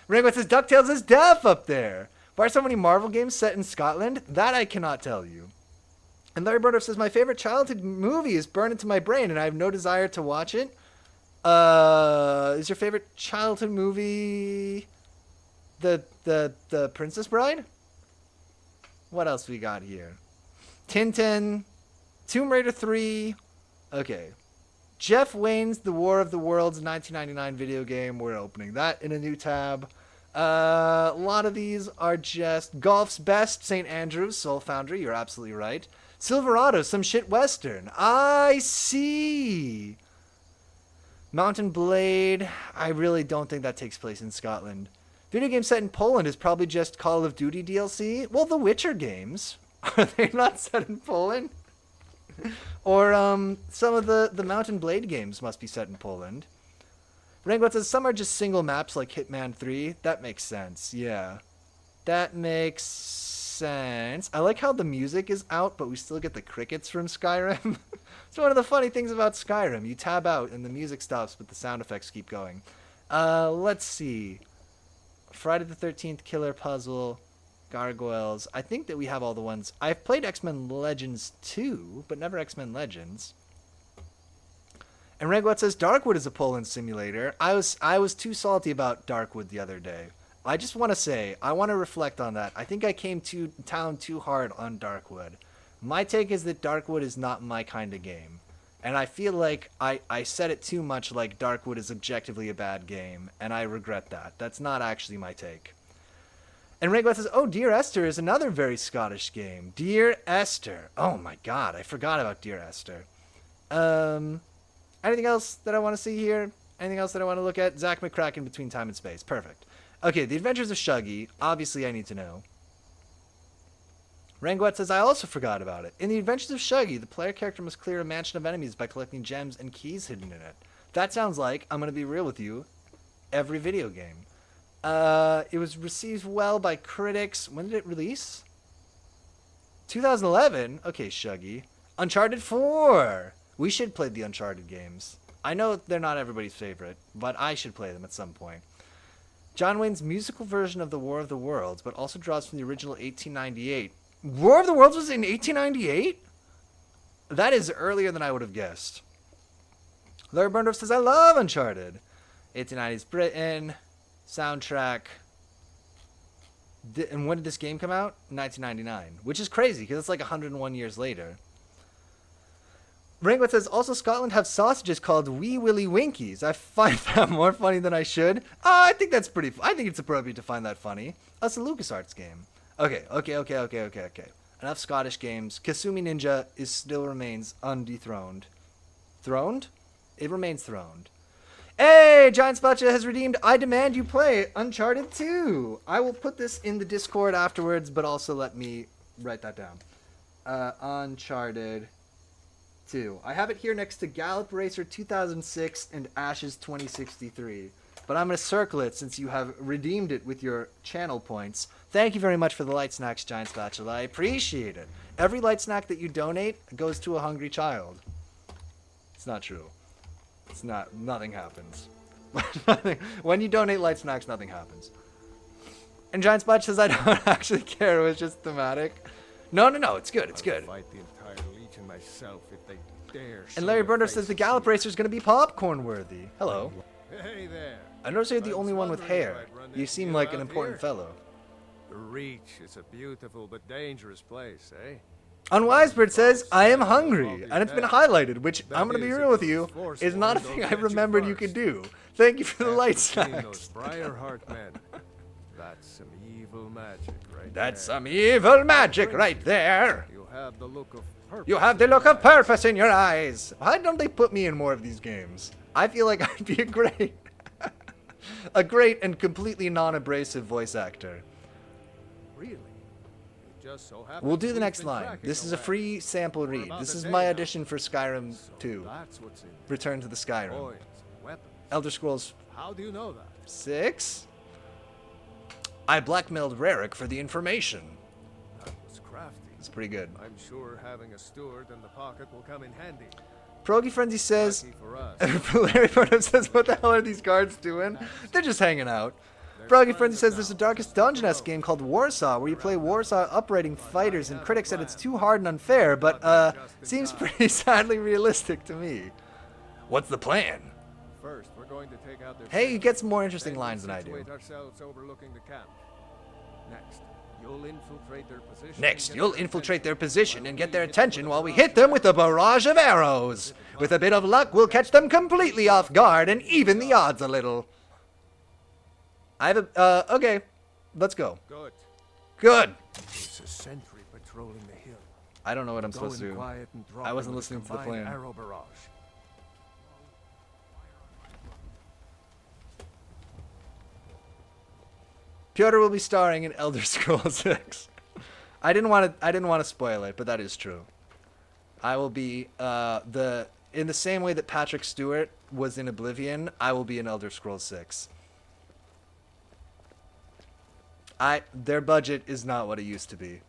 Rangwat says, DuckTales is deaf up there. Why are so many Marvel games set in Scotland? That I cannot tell you. And Larry Burdorf says, my favorite childhood movie is burned into my brain and I have no desire to watch it. Is your favorite childhood movie the Princess Bride? What else we got here? Tintin, Tomb Raider 3. Okay. Jeff Wayne's The War of the Worlds 1999 video game. We're opening that in a new tab. A lot of these are just Golf's Best, St. Andrews, Soul Foundry. You're absolutely right. Silverado, some shit western. I see. Mountain Blade. I really don't think that takes place in Scotland. Video game set in Poland is probably just Call of Duty DLC. Well, the Witcher games. Are they not set in Poland? Or some of the Mountain Blade games must be set in Poland. Rangwat says some are just single maps like Hitman 3. That makes sense, yeah. That makes sense. I like how the music is out, but we still get the crickets from Skyrim. It's one of the funny things about Skyrim. You tab out and the music stops, but the sound effects keep going. Let's see. Friday the 13th, Killer Puzzle, Gargoyles. I think that we have all the ones. I've played X-Men Legends 2, but never X-Men Legends. And Rangwat says Darkwood is a Poland simulator. I was too salty about Darkwood the other day. I just want to say, I want to reflect on that. I think I came to town too hard on Darkwood. My take is that Darkwood is not my kind of game. And I feel like I said it too much like Darkwood is objectively a bad game, and I regret that. That's not actually my take. And Rangwat says, oh, Dear Esther is another very Scottish game. Dear Esther. Oh my god, I forgot about Dear Esther. Anything else that I want to see here? Anything else that I want to look at? Zach McCracken, Between Time and Space. Perfect. Okay, The Adventures of Shuggy. Obviously, I need to know. Rangwat says, I also forgot about it. In The Adventures of Shuggy, the player character must clear a mansion of enemies by collecting gems and keys hidden in it. That sounds like, I'm going to be real with you, every video game. It was received well by critics. When did it release? 2011? Okay, Shuggy. Uncharted 4! We should play the Uncharted games. I know they're not everybody's favorite, but I should play them at some point. John Wayne's musical version of The War of the Worlds, but also draws from the original 1898. War of the Worlds was in 1898? That is earlier than I would have guessed. Larry Burndorf says, I love Uncharted. 1890s Britain. Soundtrack. And when did this game come out? 1999. Which is crazy, because it's like 101 years later. Rangwat says, also Scotland have sausages called Wee Willy Winkies. I find that more funny than I should. I think that's pretty I think it's appropriate to find that funny. That's a LucasArts game. Okay. Enough Scottish games. Kasumi Ninja still remains undethroned. Throned? It remains throned. Hey, Giant Spatcha has redeemed I Demand You Play Uncharted 2. I will put this in the Discord afterwards, but also let me write that down. Uncharted 2. I have it here next to Gallop Racer 2006 and Ashes 2063. But I'm going to circle it since you have redeemed it with your channel points. Thank you very much for the light snacks, Giant Spatula. I appreciate it. Every light snack that you donate goes to a hungry child. It's not true. It's not. Nothing happens. When you donate light snacks, nothing happens. And Giant Spatula says, I don't actually care. It was just thematic. No. It's good. It's good. I'll fight the entire Legion myself if they dare. And Larry Burner says the Gallop Racer is going to be popcorn worthy. Hello. Hey there. I noticed you're the only one with hair. You seem like an important fellow. The Reach is a beautiful but dangerous place, eh? Unwisebird says, I am hungry, and it's been highlighted, which, I'm going to be real with you, is not a thing I remembered you could do. Thank you for the light snacks. Briarheart men. That's some evil magic right That's some evil magic right there. You have the look of purpose. You have the look of purpose in your eyes. Why don't they put me in more of these games? I feel like I'd be a great and completely non-abrasive voice actor. Really? just so happens We'll do the we've next been line. tracking This is a away. free sample For read. about This a is day my now. audition for Skyrim So 2. that's what's in there. Return to the Skyrim. Coins, weapons. Elder Scrolls How do you know that? 6? I blackmailed Rarick for the information. That was crafty. It's pretty good. I'm sure having a steward in the pocket will come in handy. Progy Frenzy says, Lucky for us. Larry Burnham says, what the hell are these guards doing? They're just hanging out. Froggy Frenzy says there's a Darkest Dungeon-esque game called Warsaw, where you play Warsaw uprating fighters, and critics said it's too hard and unfair, but, seems pretty sadly realistic to me. What's the plan? First, we're going to take out their Hey, you ships. get some more interesting Then lines than we'll I do. situate ourselves overlooking the camp. Next, you'll infiltrate their position. Next, and get you'll their infiltrate their attention position and get their we hit attention them while with we hit them with a barrage of arrows. With a bit of luck, we'll catch them completely off guard and even the odds a little. I have a, okay. Let's go. Good. Good. It's a sentry patrolling the hill. I don't know what I'm Go supposed to in do. quiet and drop I them wasn't with a listening to the combined plan. Arrow barrage. Piotr will be starring in Elder Scrolls 6. I didn't want to spoil it, but that is true. I will be in the same way that Patrick Stewart was in Oblivion, I will be in Elder Scrolls 6. Their budget is not what it used to be.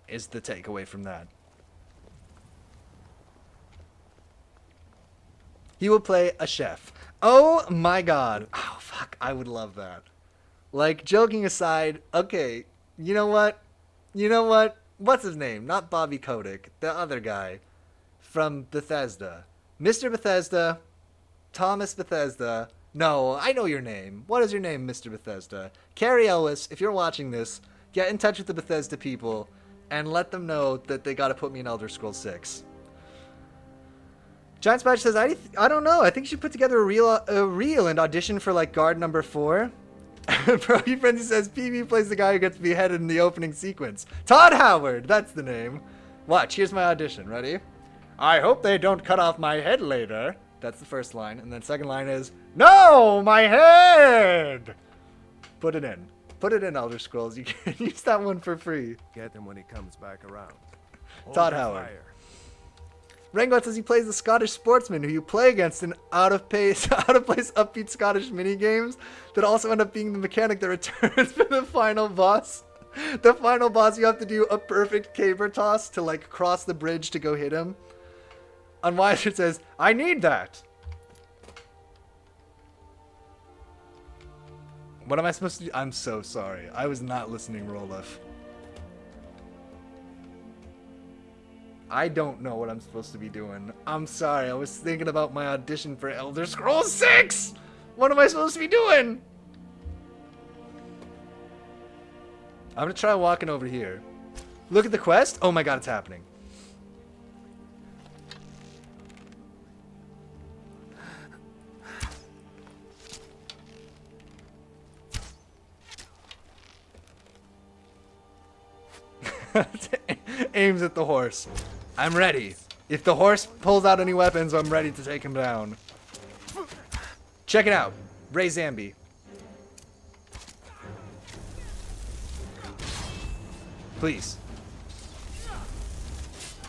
Is the takeaway from that. He will play a chef. Oh my god. Oh fuck, I would love that. Like, joking aside, okay, you know what? You know what? What's his name? Not Bobby Kotick, the other guy from Bethesda. Mr. Bethesda, Thomas Bethesda. No, I know your name. What is your name, Mr. Bethesda? Carrie Ellis, if you're watching this, get in touch with the Bethesda people and let them know that they got to put me in Elder Scrolls 6. Giant Spider says, I don't know. I think you should put together a reel and audition for, like, guard number 4. Progy Frenzy says, PB plays the guy who gets beheaded in the opening sequence. Todd Howard, that's the name. Watch, here's my audition. Ready? I hope they don't cut off my head later. That's the first line. And then second line is, no, my head! Put it in. Put it in, Elder Scrolls. You can use that one for free. Get him when he comes back around. Hold Todd your Howard. fire. Rangot says he plays the Scottish sportsman who you play against in out-of-place upbeat Scottish minigames that also end up being the mechanic that returns for the final boss. The final boss, you have to do a perfect caber toss to, like, cross the bridge to go hit him. Unwiser says, I need that. What am I supposed to do? I'm so sorry. I was not listening, Roloff. I don't know what I'm supposed to be doing. I'm sorry. I was thinking about my audition for Elder Scrolls 6. What am I supposed to be doing? I'm going to try walking over here. Look at the quest. Oh my god, it's happening. Aims at the horse. I'm ready. If the horse pulls out any weapons, I'm ready to take him down. Check it out. Ray Zambi. Please.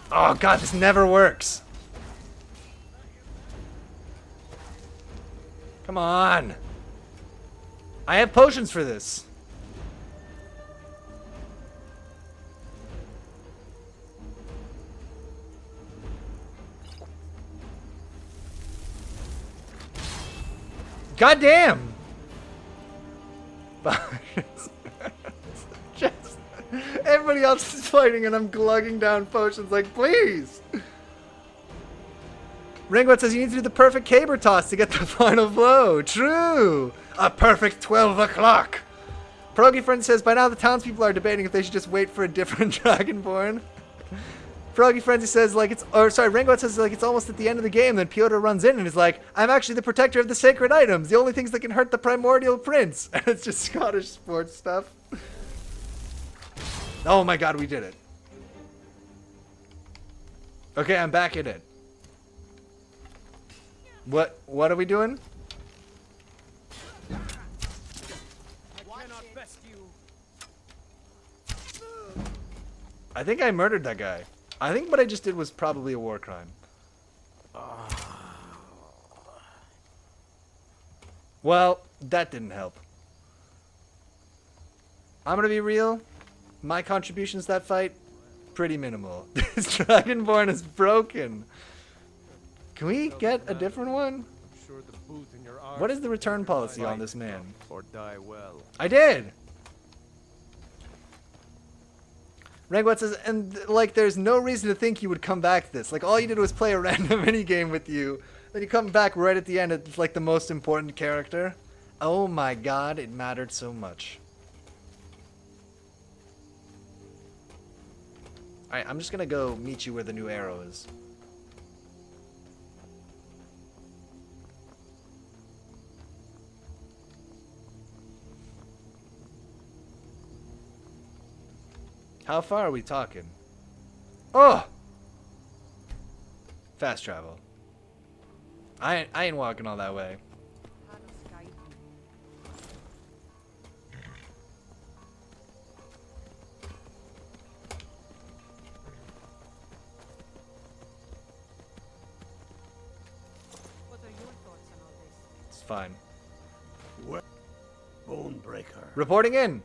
Oh god, this never works. Come on. I have potions for this. God damn! Just, everybody else is fighting and I'm glugging down potions like, please! Ringwood says you need to do the perfect caber toss to get the final blow. True! A perfect 12 o'clock! Progy Friend says by now the townspeople are debating if they should just wait for a different Dragonborn. Froggy Frenzy says, like, Rangot says, like, it's almost at the end of the game. Then Piotr runs in and is like, I'm actually the protector of the sacred items. The only things that can hurt the primordial prince. And it's just Scottish sports stuff. Oh my god, we did it. Okay, I'm back in it. What are we doing? I think I murdered that guy. I think what I just did was probably a war crime. Well, that didn't help. I'm gonna be real. My contributions to that fight, pretty minimal. This Dragonborn is broken. Can we get a different one? Sure the boot in your arm What is the return policy on this man? Or die well. I did! Rangwat says, and like there's no reason to think you would come back this. Like all you did was play a random minigame with you. Then you come back right at the end, it's like the most important character. Oh my god, it mattered so much. Alright, I'm just gonna go meet you where the new arrow is. How far are we talking? Oh! Fast travel. I ain't walking all that way. What are your thoughts on all this? It's fine. Well, Bonebreaker. Reporting in!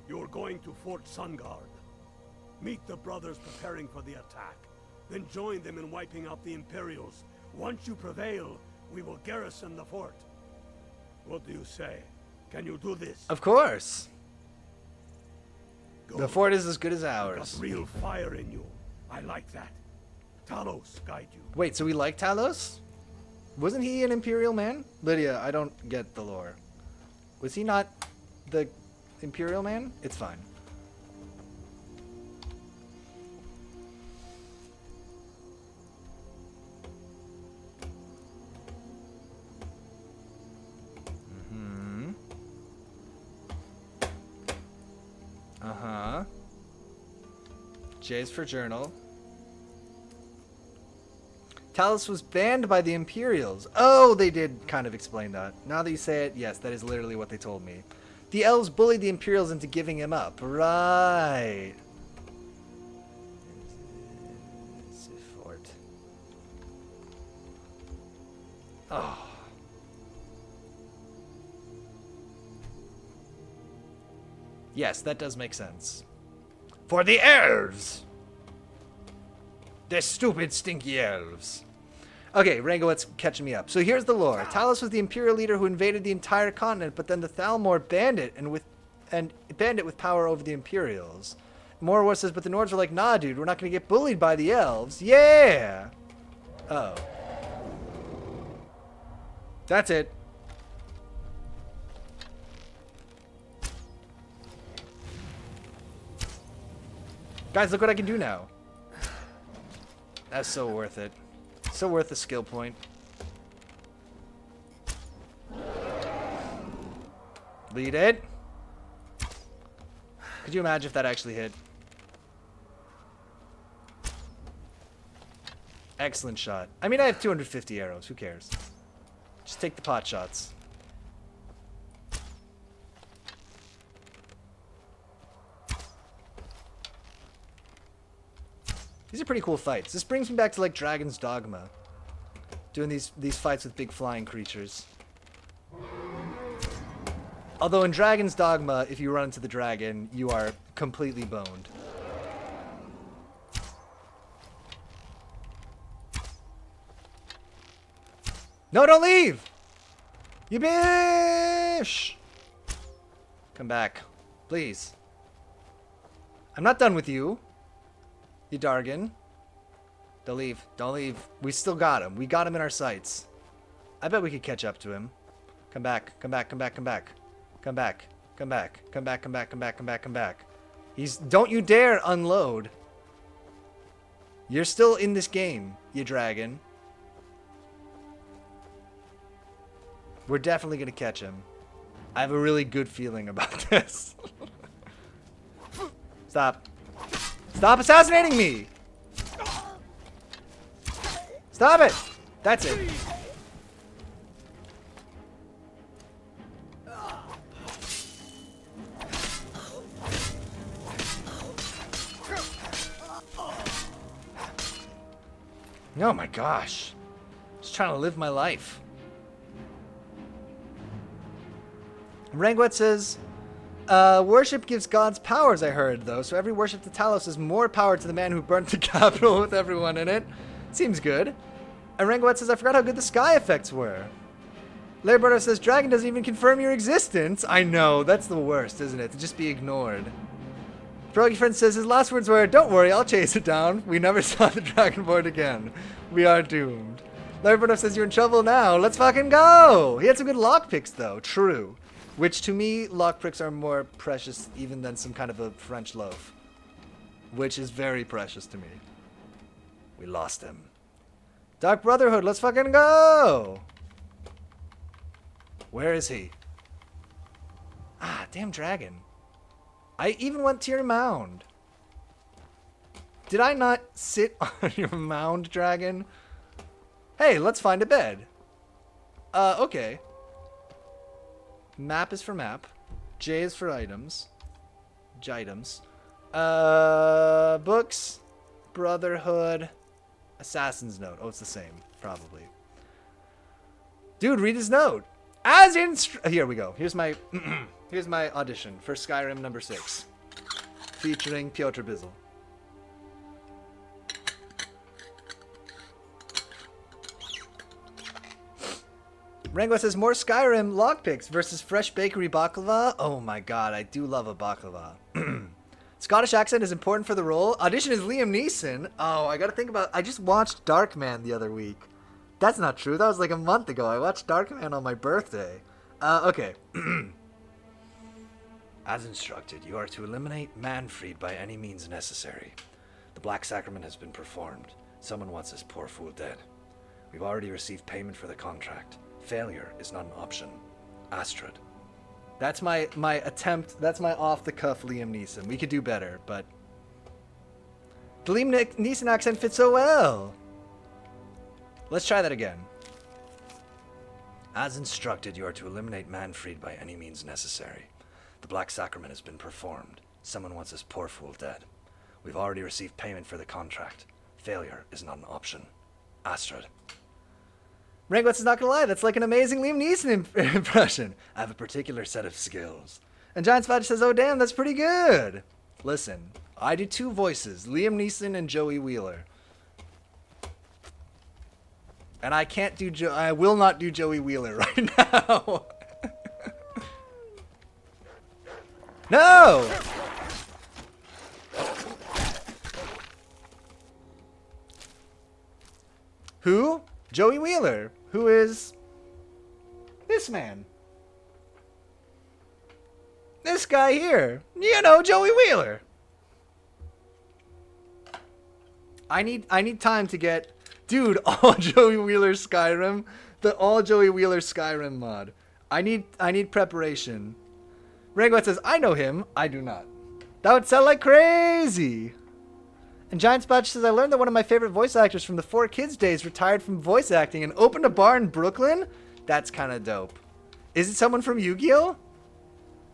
You're going to Fort Sungard. Meet the brothers preparing for the attack. Then join them in wiping out the Imperials. Once you prevail, we will garrison the fort. What do you say? Can you do this? Of course! Go. The fort is as good as You ours. got real fire in you. I like that. Talos guide you. Wait, so we like Talos? Wasn't he an Imperial man? Lydia, I don't get the lore. Was he not the Imperial man? It's fine. Uh-huh. J's for journal. Talos was banned by the Imperials. Oh, they did kind of explain that. Now that you say it, yes, that is literally what they told me. The elves bullied the Imperials into giving him up. Right. Fort. Oh. Yes, that does make sense. For the elves! The stupid, stinky elves. Okay, Rangowit's catching me up. So here's the lore. Talos was the Imperial leader who invaded the entire continent, but then the Thalmor banned it and banned it with power over the Imperials. Morwar says, but the Nords were like, nah, dude, we're not going to get bullied by the elves. Yeah! Oh. That's it. Guys, look what I can do now. That's so worth it. So worth the skill point. Lead it. Could you imagine if that actually hit? Excellent shot. I mean, I have 250 arrows. Who cares? Just take the pot shots. These are pretty cool fights. This brings me back to like Dragon's Dogma. Doing these fights with big flying creatures. Although in Dragon's Dogma, if you run into the dragon, you are completely boned. No, don't leave! You bitch! Come back. Please. I'm not done with you. You Dargan. Don't leave. Don't leave. We still got him. We got him in our sights. I bet we could catch up to him. Come back. Come back. Come back. Come back. Come back. Come back. Come back. Come back. Come back. Come back. Come back. Don't you dare unload. You're still in this game, you dragon. We're definitely gonna catch him. I have a really good feeling about this. Stop. Stop assassinating me! Stop it! That's it. Oh my gosh. Just trying to live my life. Rangwet says, worship gives gods powers, I heard, though. So every worship to Talos is more power to the man who burnt the capital with everyone in it. Seems good. And Rangwet says, I forgot how good the sky effects were. Leobardo says, Dragon doesn't even confirm your existence. I know, that's the worst, isn't it? To just be ignored. Pierogi Friend says, his last words were, don't worry, I'll chase it down. We never saw the Dragonborn again. We are doomed. Leobardo says, you're in trouble now. Let's fucking go. He had some good lockpicks, though. True. Which, to me, lockpicks are more precious even than some kind of a French loaf. Which is very precious to me. We lost him. Dark Brotherhood, let's fucking go! Where is he? Ah, damn dragon. I even went to your mound. Did I not sit on your mound, dragon? Hey, let's find a bed. Okay. Map is for map. J is for items. J-items. Books. Brotherhood. Assassin's Note. Oh, it's the same. Probably. Dude, read his note. As in... Here we go. Here's my... Here's my audition for Skyrim number 6. Featuring Piotr Bizel. Rango says, more Skyrim lockpicks versus fresh bakery baklava. Oh my god, I do love a baklava. Scottish accent is important for the role. Audition is Liam Neeson. Oh, I gotta think about... I just watched Darkman the other week. That's not true. That was like a month ago. I watched Darkman on my birthday. Okay. As instructed, you are to eliminate Manfred by any means necessary. The Black Sacrament has been performed. Someone wants this poor fool dead. We've already received payment for the contract. Failure is not an option. Astrid. That's my attempt. That's my off-the-cuff Liam Neeson. We could do better, but... The Liam Neeson accent fits so well. Let's try that again. As instructed, you are to eliminate Manfred by any means necessary. The Black Sacrament has been performed. Someone wants this poor fool dead. We've already received payment for the contract. Failure is not an option. Astrid. Rangwitz is not gonna lie, that's like an amazing Liam Neeson impression. I have a particular set of skills. And Giant Spatch says, oh damn, that's pretty good. Listen, I do 2 voices, Liam Neeson and Joey Wheeler. And I can't do I will not do Joey Wheeler right now. No! Who? Joey Wheeler, who is this man. This guy here. You know, Joey Wheeler. I need time to get... Dude, all Joey Wheeler Skyrim. The all Joey Wheeler Skyrim mod. I need preparation. Rango says, I know him. I do not. That would sound like crazy. And Giant Spatch says, I learned that one of my favorite voice actors from the 4Kids days retired from voice acting and opened a bar in Brooklyn? That's kind of dope. Is it someone from Yu-Gi-Oh?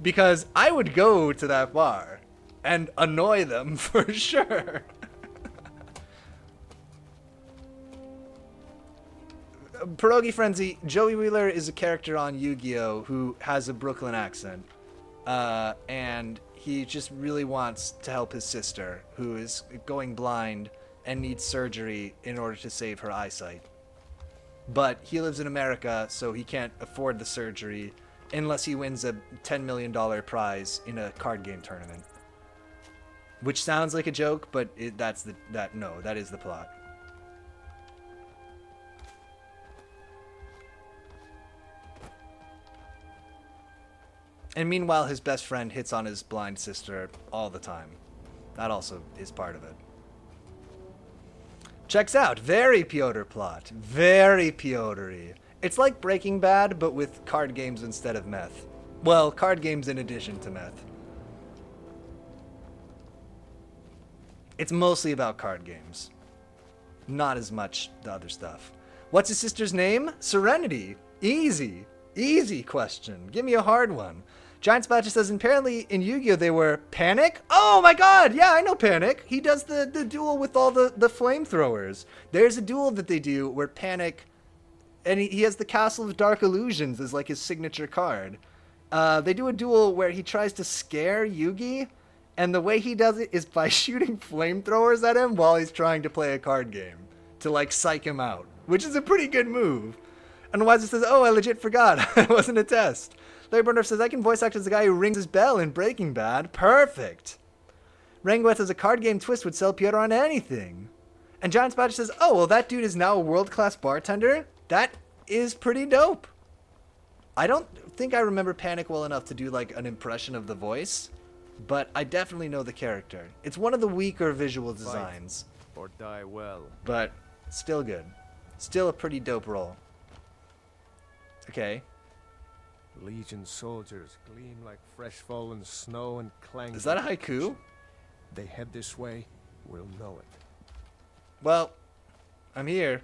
Because I would go to that bar and annoy them for sure. Pierogi Frenzy, Joey Wheeler is a character on Yu-Gi-Oh who has a Brooklyn accent. And he just really wants to help his sister, who is going blind and needs surgery in order to save her eyesight. But he lives in America, so he can't afford the surgery unless he wins a $10 million prize in a card game tournament. Which sounds like a joke, but that is the plot. And meanwhile, his best friend hits on his blind sister all the time. That also is part of it. Checks out. Very Piotr plot. Very Piotr-y. It's like Breaking Bad, but with card games instead of meth. Well, card games in addition to meth. It's mostly about card games. Not as much the other stuff. What's his sister's name? Serenity. Easy. Easy question. Give me a hard one. Giant Spatcher says, apparently in Yu-Gi-Oh! They were Panic? Oh my god! Yeah, I know Panic. He does the duel with all the flamethrowers. There's a duel that they do where Panic, and he has the Castle of Dark Illusions as like his signature card. They do a duel where he tries to scare Yugi, and the way he does it is by shooting flamethrowers at him while he's trying to play a card game to like psych him out, which is a pretty good move. And Weiser says, oh, I legit forgot. It wasn't a test. Larry Burner says, I can voice act as the guy who rings his bell in Breaking Bad. Perfect. Ranguet says, a card game twist would sell Piotr on anything. And Giant Spider says, oh, well, that dude is now a world-class bartender? That is pretty dope. I don't think I remember Panic well enough to do, like, an impression of the voice, but I definitely know the character. It's one of the weaker visual designs. Fight or die well. But still good. Still a pretty dope role. Okay. Legion soldiers gleam like fresh fallen snow and clang. Is that a haiku? They head this way, we'll know it. Well, I'm here.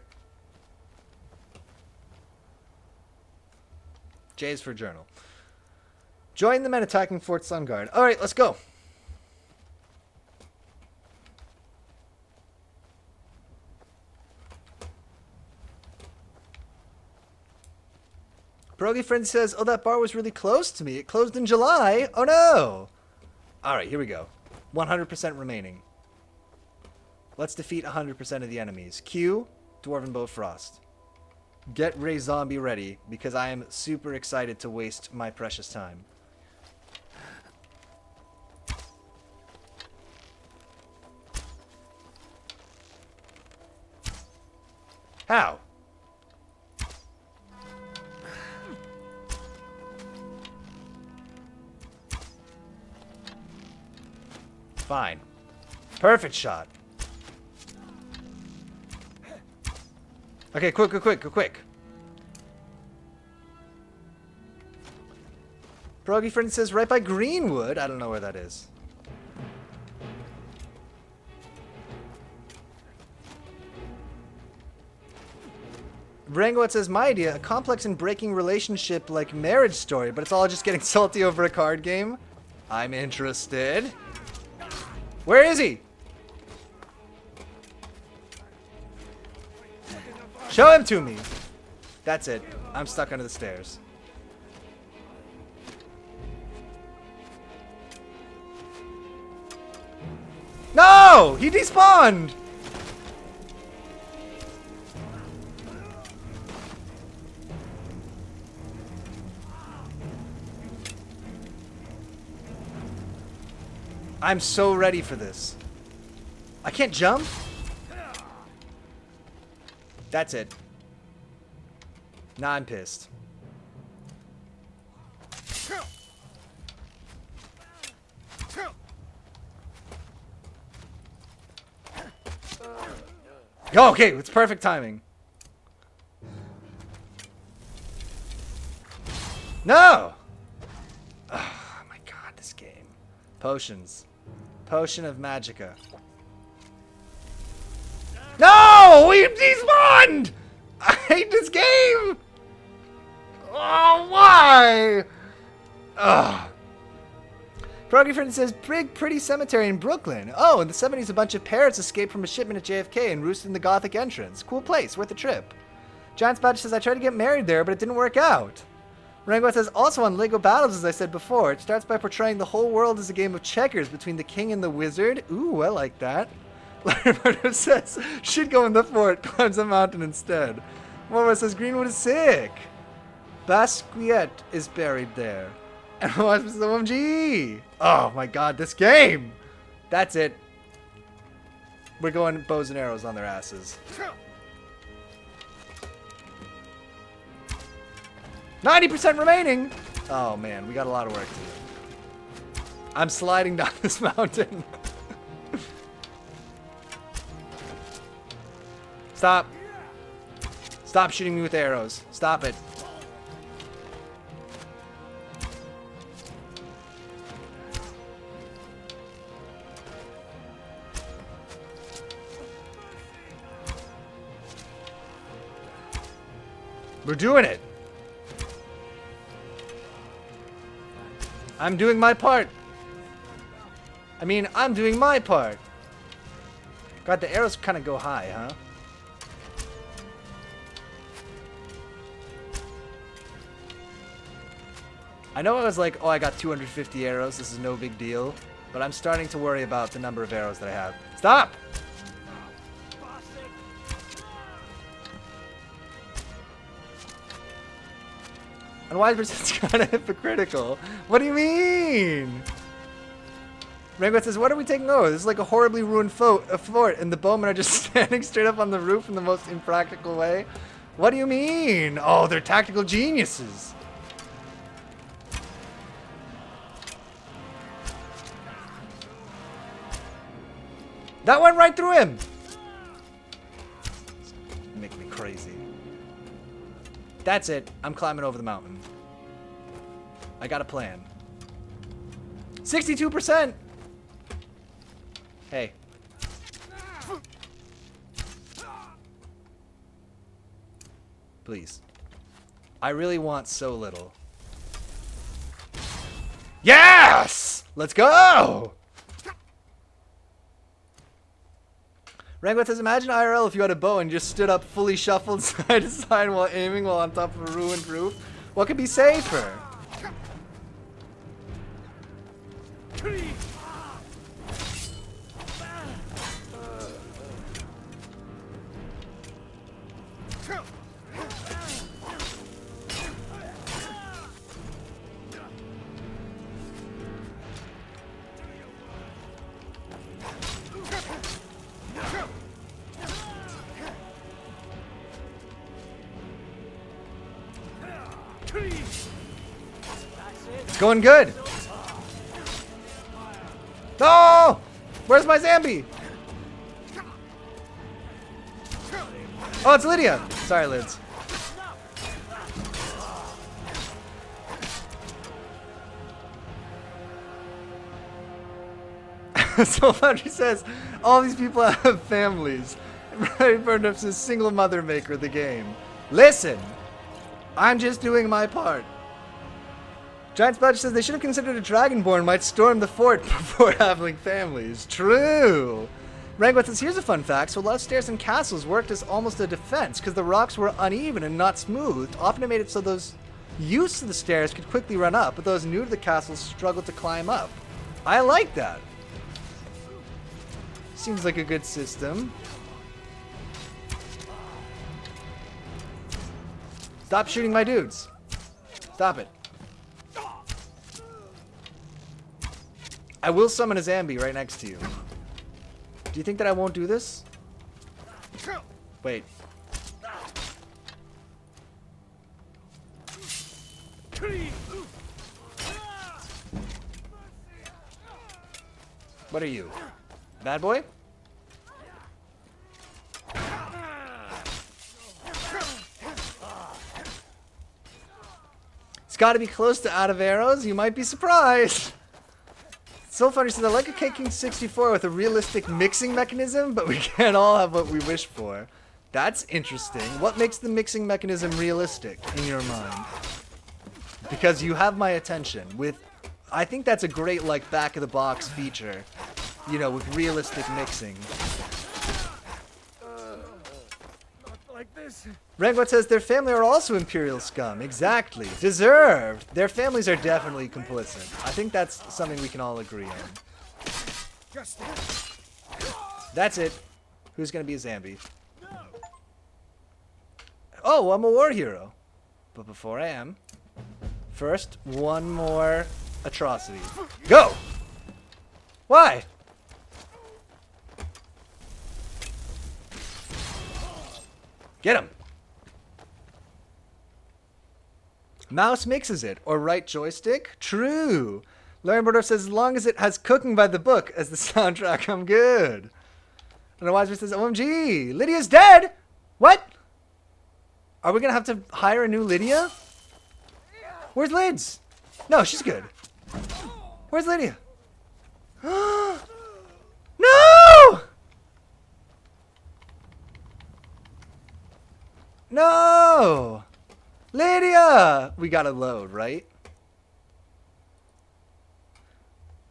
J's for journal. Join the men attacking Fort Sunguard. Alright, let's go. Pierogi Friend says, oh, that bar was really close to me. It closed in July. Oh, no. All right, here we go. 100% remaining. Let's defeat 100% of the enemies. Q, Dwarven Bow Frost. Get Ray Zombie ready, because I am super excited to waste my precious time. How? Fine. Perfect shot. Okay, quick. Pierogi Friend says right by Greenwood. I don't know where that is. Rangoet says, my idea, a complex and breaking relationship like Marriage Story, but it's all just getting salty over a card game. I'm interested. Where is he? Show him to me. That's it. I'm stuck under the stairs. No! He despawned! I'm so ready for this. I can't jump? That's it. Now I'm pissed. Oh, okay, it's perfect timing. No! Oh my god, this game. Potions. Potion of Magicka. No! We despawned! I hate this game! Oh, why? Ugh. Pierogi Friend says, big, pretty cemetery in Brooklyn. Oh, in the 70s, a bunch of parrots escaped from a shipment at JFK and roosted in the Gothic entrance. Cool place, worth a trip. Giant Spatch says, I tried to get married there, but it didn't work out. Rango says, also on LEGO Battles, as I said before, it starts by portraying the whole world as a game of checkers between the king and the wizard. Ooh, I like that. Larry says, should go in the fort, climbs a mountain instead. Morva says, Greenwood is sick. Basquiat is buried there. And Morva says, OMG. Oh my god, this game. That's it. We're going bows and arrows on their asses. 90% remaining! Oh man, we got a lot of work to do. I'm sliding down this mountain. Stop. Stop shooting me with arrows. Stop it. We're doing it. I'm doing my part. I mean, I'm doing my part. God, the arrows kind of go high, huh? I know I was like, oh, I got 250 arrows. This is no big deal. But I'm starting to worry about the number of arrows that I have. Stop! And why is it's kind of hypocritical? What do you mean? Rangoth says, what are we taking over? This is like a horribly ruined fort, and the bowmen are just standing straight up on the roof in the most impractical way. What do you mean? Oh, they're tactical geniuses. That went right through him. Make me crazy. That's it. I'm climbing over the mountain. I got a plan. 62%. Hey. Please. I really want so little. Yes! Let's go! Rangoth says, imagine IRL if you had a bow and just stood up fully shuffled side to side while aiming while on top of a ruined roof. What could be safer? It's going good. No! Where's my Zambi? Oh, it's Lydia. Sorry, Lids. So Foundry says, all these people have families. Right, Burnup's a single mother maker of the game. Listen, I'm just doing my part. Giant Splash says they should have considered a Dragonborn might storm the fort before having families. True. Rangoth says, here's a fun fact. So a lot of stairs and castles worked as almost a defense because the rocks were uneven and not smooth. Often it made it so those used to the stairs could quickly run up, but those new to the castles struggled to climb up. I like that. Seems like a good system. Stop shooting my dudes. Stop it. I will summon a Zambi right next to you. Do you think that I won't do this? Wait. What are you? Bad boy? It's got to be close to out of arrows. You might be surprised. So funny, says I like a King 64 with a realistic mixing mechanism, but we can't all have what we wish for. That's interesting. What makes the mixing mechanism realistic in your mind? Because you have my attention. I think that's a great like back of the box feature. You know, with realistic mixing. Not like this. Rangoth says their family are also Imperial scum. Exactly. Deserved. Their families are definitely complicit. I think that's something we can all agree on. That's it. Who's going to be a Zambi? Oh, I'm a war hero. But before I am, first, one more atrocity. Go! Why? Get him! Mouse mixes it, or right joystick? True. Larry Burdorf says, as long as it has cooking by the book as the soundtrack, I'm good. And the Wiseman says, OMG, Lydia's dead! What? Are we gonna have to hire a new Lydia? Where's Lids? No, she's good. Where's Lydia? No! No! Lydia! We gotta load, right?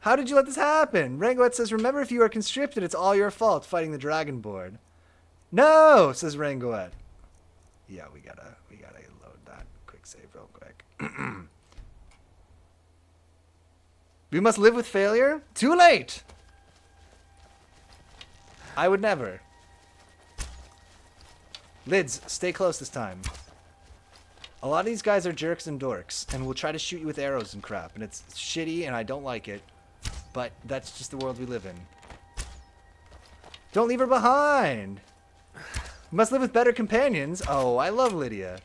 How did you let this happen? Rangoet says, remember, if you are conscripted, it's all your fault fighting the Dragonborn. No, says Rangoet. Yeah, we gotta load that. Quick save real quick. We must live with failure? Too late! I would never. Lids, stay close this time. A lot of these guys are jerks and dorks, and will try to shoot you with arrows and crap, and it's shitty, and I don't like it. But that's just the world we live in. Don't leave her behind! You must live with better companions. Oh, I love Lydia.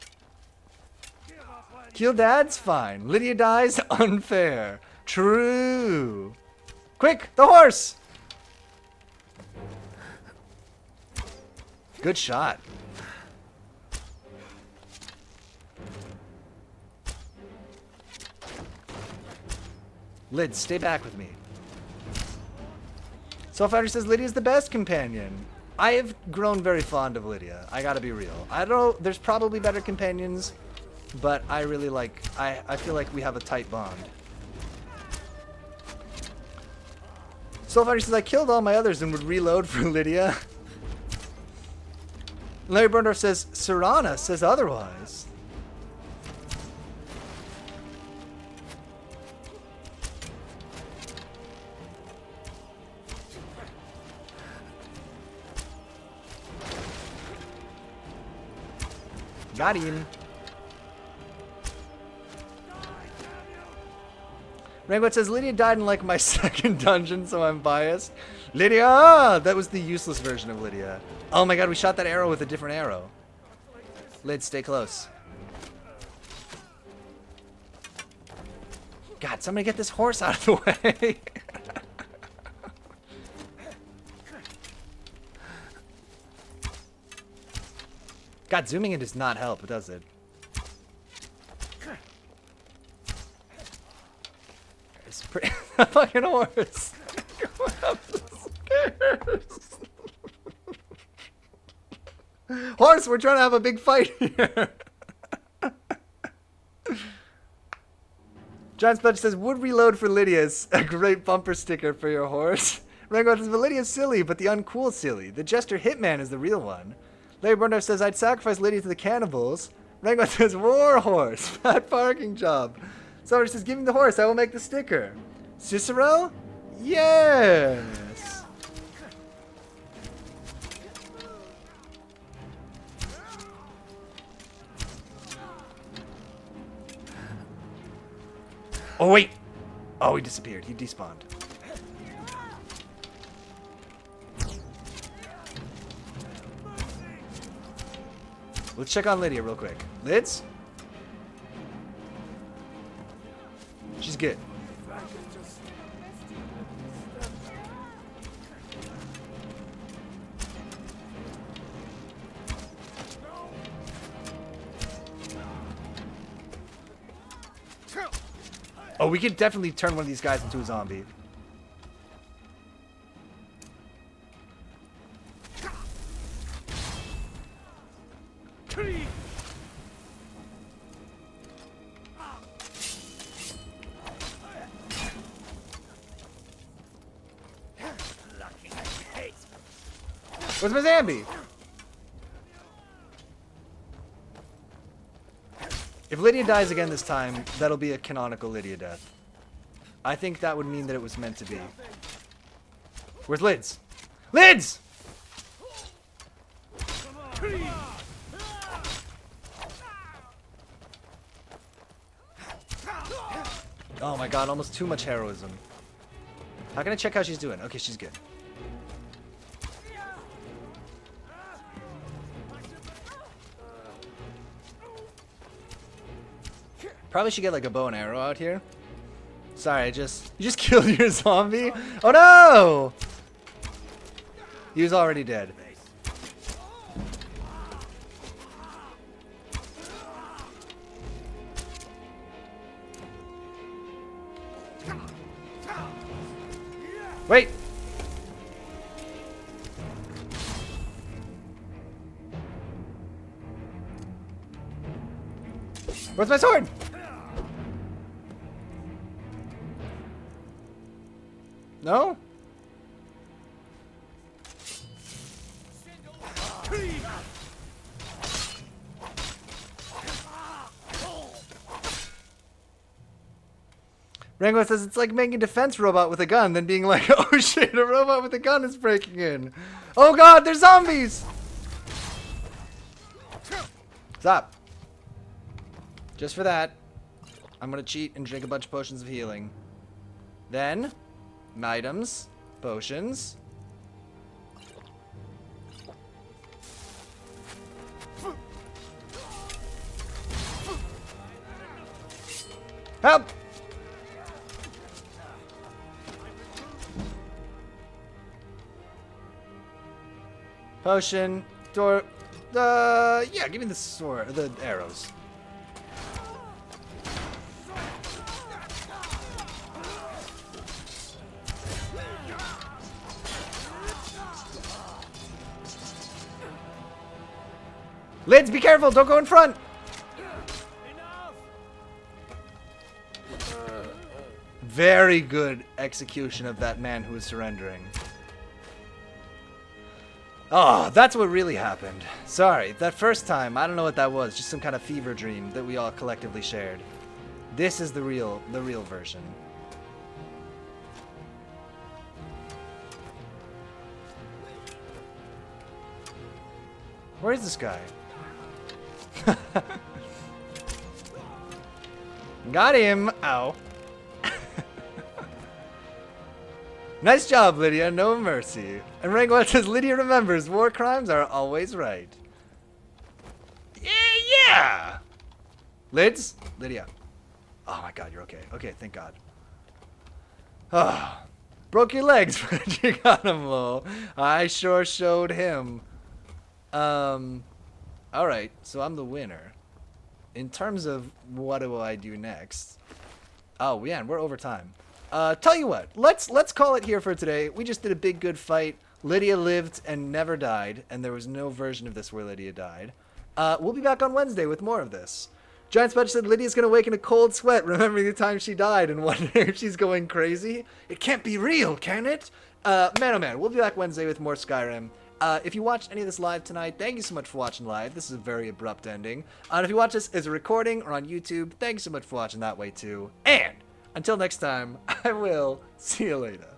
Kill Dad's fine. Lydia dies unfair. True. Quick, the horse! Good shot. Lid, stay back with me. Soulfighter says Lydia's the best companion. I have grown very fond of Lydia. I gotta be real. I don't know, there's probably better companions, but I really like, I feel like we have a tight bond. Soulfighter says I killed all my others and would reload for Lydia. Larry Burndorf says Serana says otherwise. Got him. Rainbow says Lydia died in like my second dungeon, so I'm biased. Lydia! That was the useless version of Lydia. Oh my god, we shot that arrow with a different arrow. Lid, stay close. God, somebody get this horse out of the way. God, zooming in does not help, does it? It's pretty. A fucking horse. Going up the stairs. Horse, we're trying to have a big fight here. John Spudge says, would reload for Lydia's a great bumper sticker for your horse. Rango says, but Lydia's silly, but the uncool silly. The Jester Hitman is the real one. Larry Burndorf says, I'd sacrifice Lydia to the cannibals. Rango says, war horse. Bad parking job. Somebody says, give me the horse, I will make the sticker. Cicero? Yes. Oh, wait. Oh, he disappeared. He despawned. Let's check on Lydia real quick. Lids? She's good. Oh, we could definitely turn one of these guys into a zombie. Where's my Zambi? If Lydia dies again this time, that'll be a canonical Lydia death. I think that would mean that it was meant to be. Where's Lids? Lids! Oh my god, almost too much heroism. How can I check how she's doing? Okay, she's good. Probably should get like a bow and arrow out here. Sorry, you just killed your zombie? Oh no! He was already dead. Wait! Where's my sword? No? Rango says it's like making a defense robot with a gun, then being like, oh shit, a robot with a gun is breaking in. Oh god, there's zombies! Stop. Just for that, I'm gonna cheat and drink a bunch of potions of healing. Then, items, potions. Help! Potion, door, yeah, give me the sword, the arrows. Lids, be careful, don't go in front! Very good execution of that man who was surrendering. Oh, that's what really happened. Sorry, that first time, I don't know what that was. Just some kind of fever dream that we all collectively shared. This is the real version. Where is this guy? Got him! Ow. Nice job, Lydia. No mercy. And Rango says, Lydia remembers war crimes are always right. Yeah! Lids? Lydia. Oh my god, you're okay. Okay, thank god. Oh. Broke your legs, but you got him, lol. I sure showed him. Alright, so I'm the winner. In terms of what do I do next? Oh, man, we're over time. Tell you what, let's call it here for today. We just did a big good fight. Lydia lived and never died, and there was no version of this where Lydia died. We'll be back on Wednesday with more of this. Giant Spudge said Lydia's gonna wake in a cold sweat, remembering the time she died and wondering if she's going crazy. It can't be real, can it? Man, oh man, we'll be back Wednesday with more Skyrim. If you watched any of this live tonight, thank you so much for watching live. This is a very abrupt ending. And if you watch this as a recording or on YouTube, thanks so much for watching that way too. And until next time, I will see you later.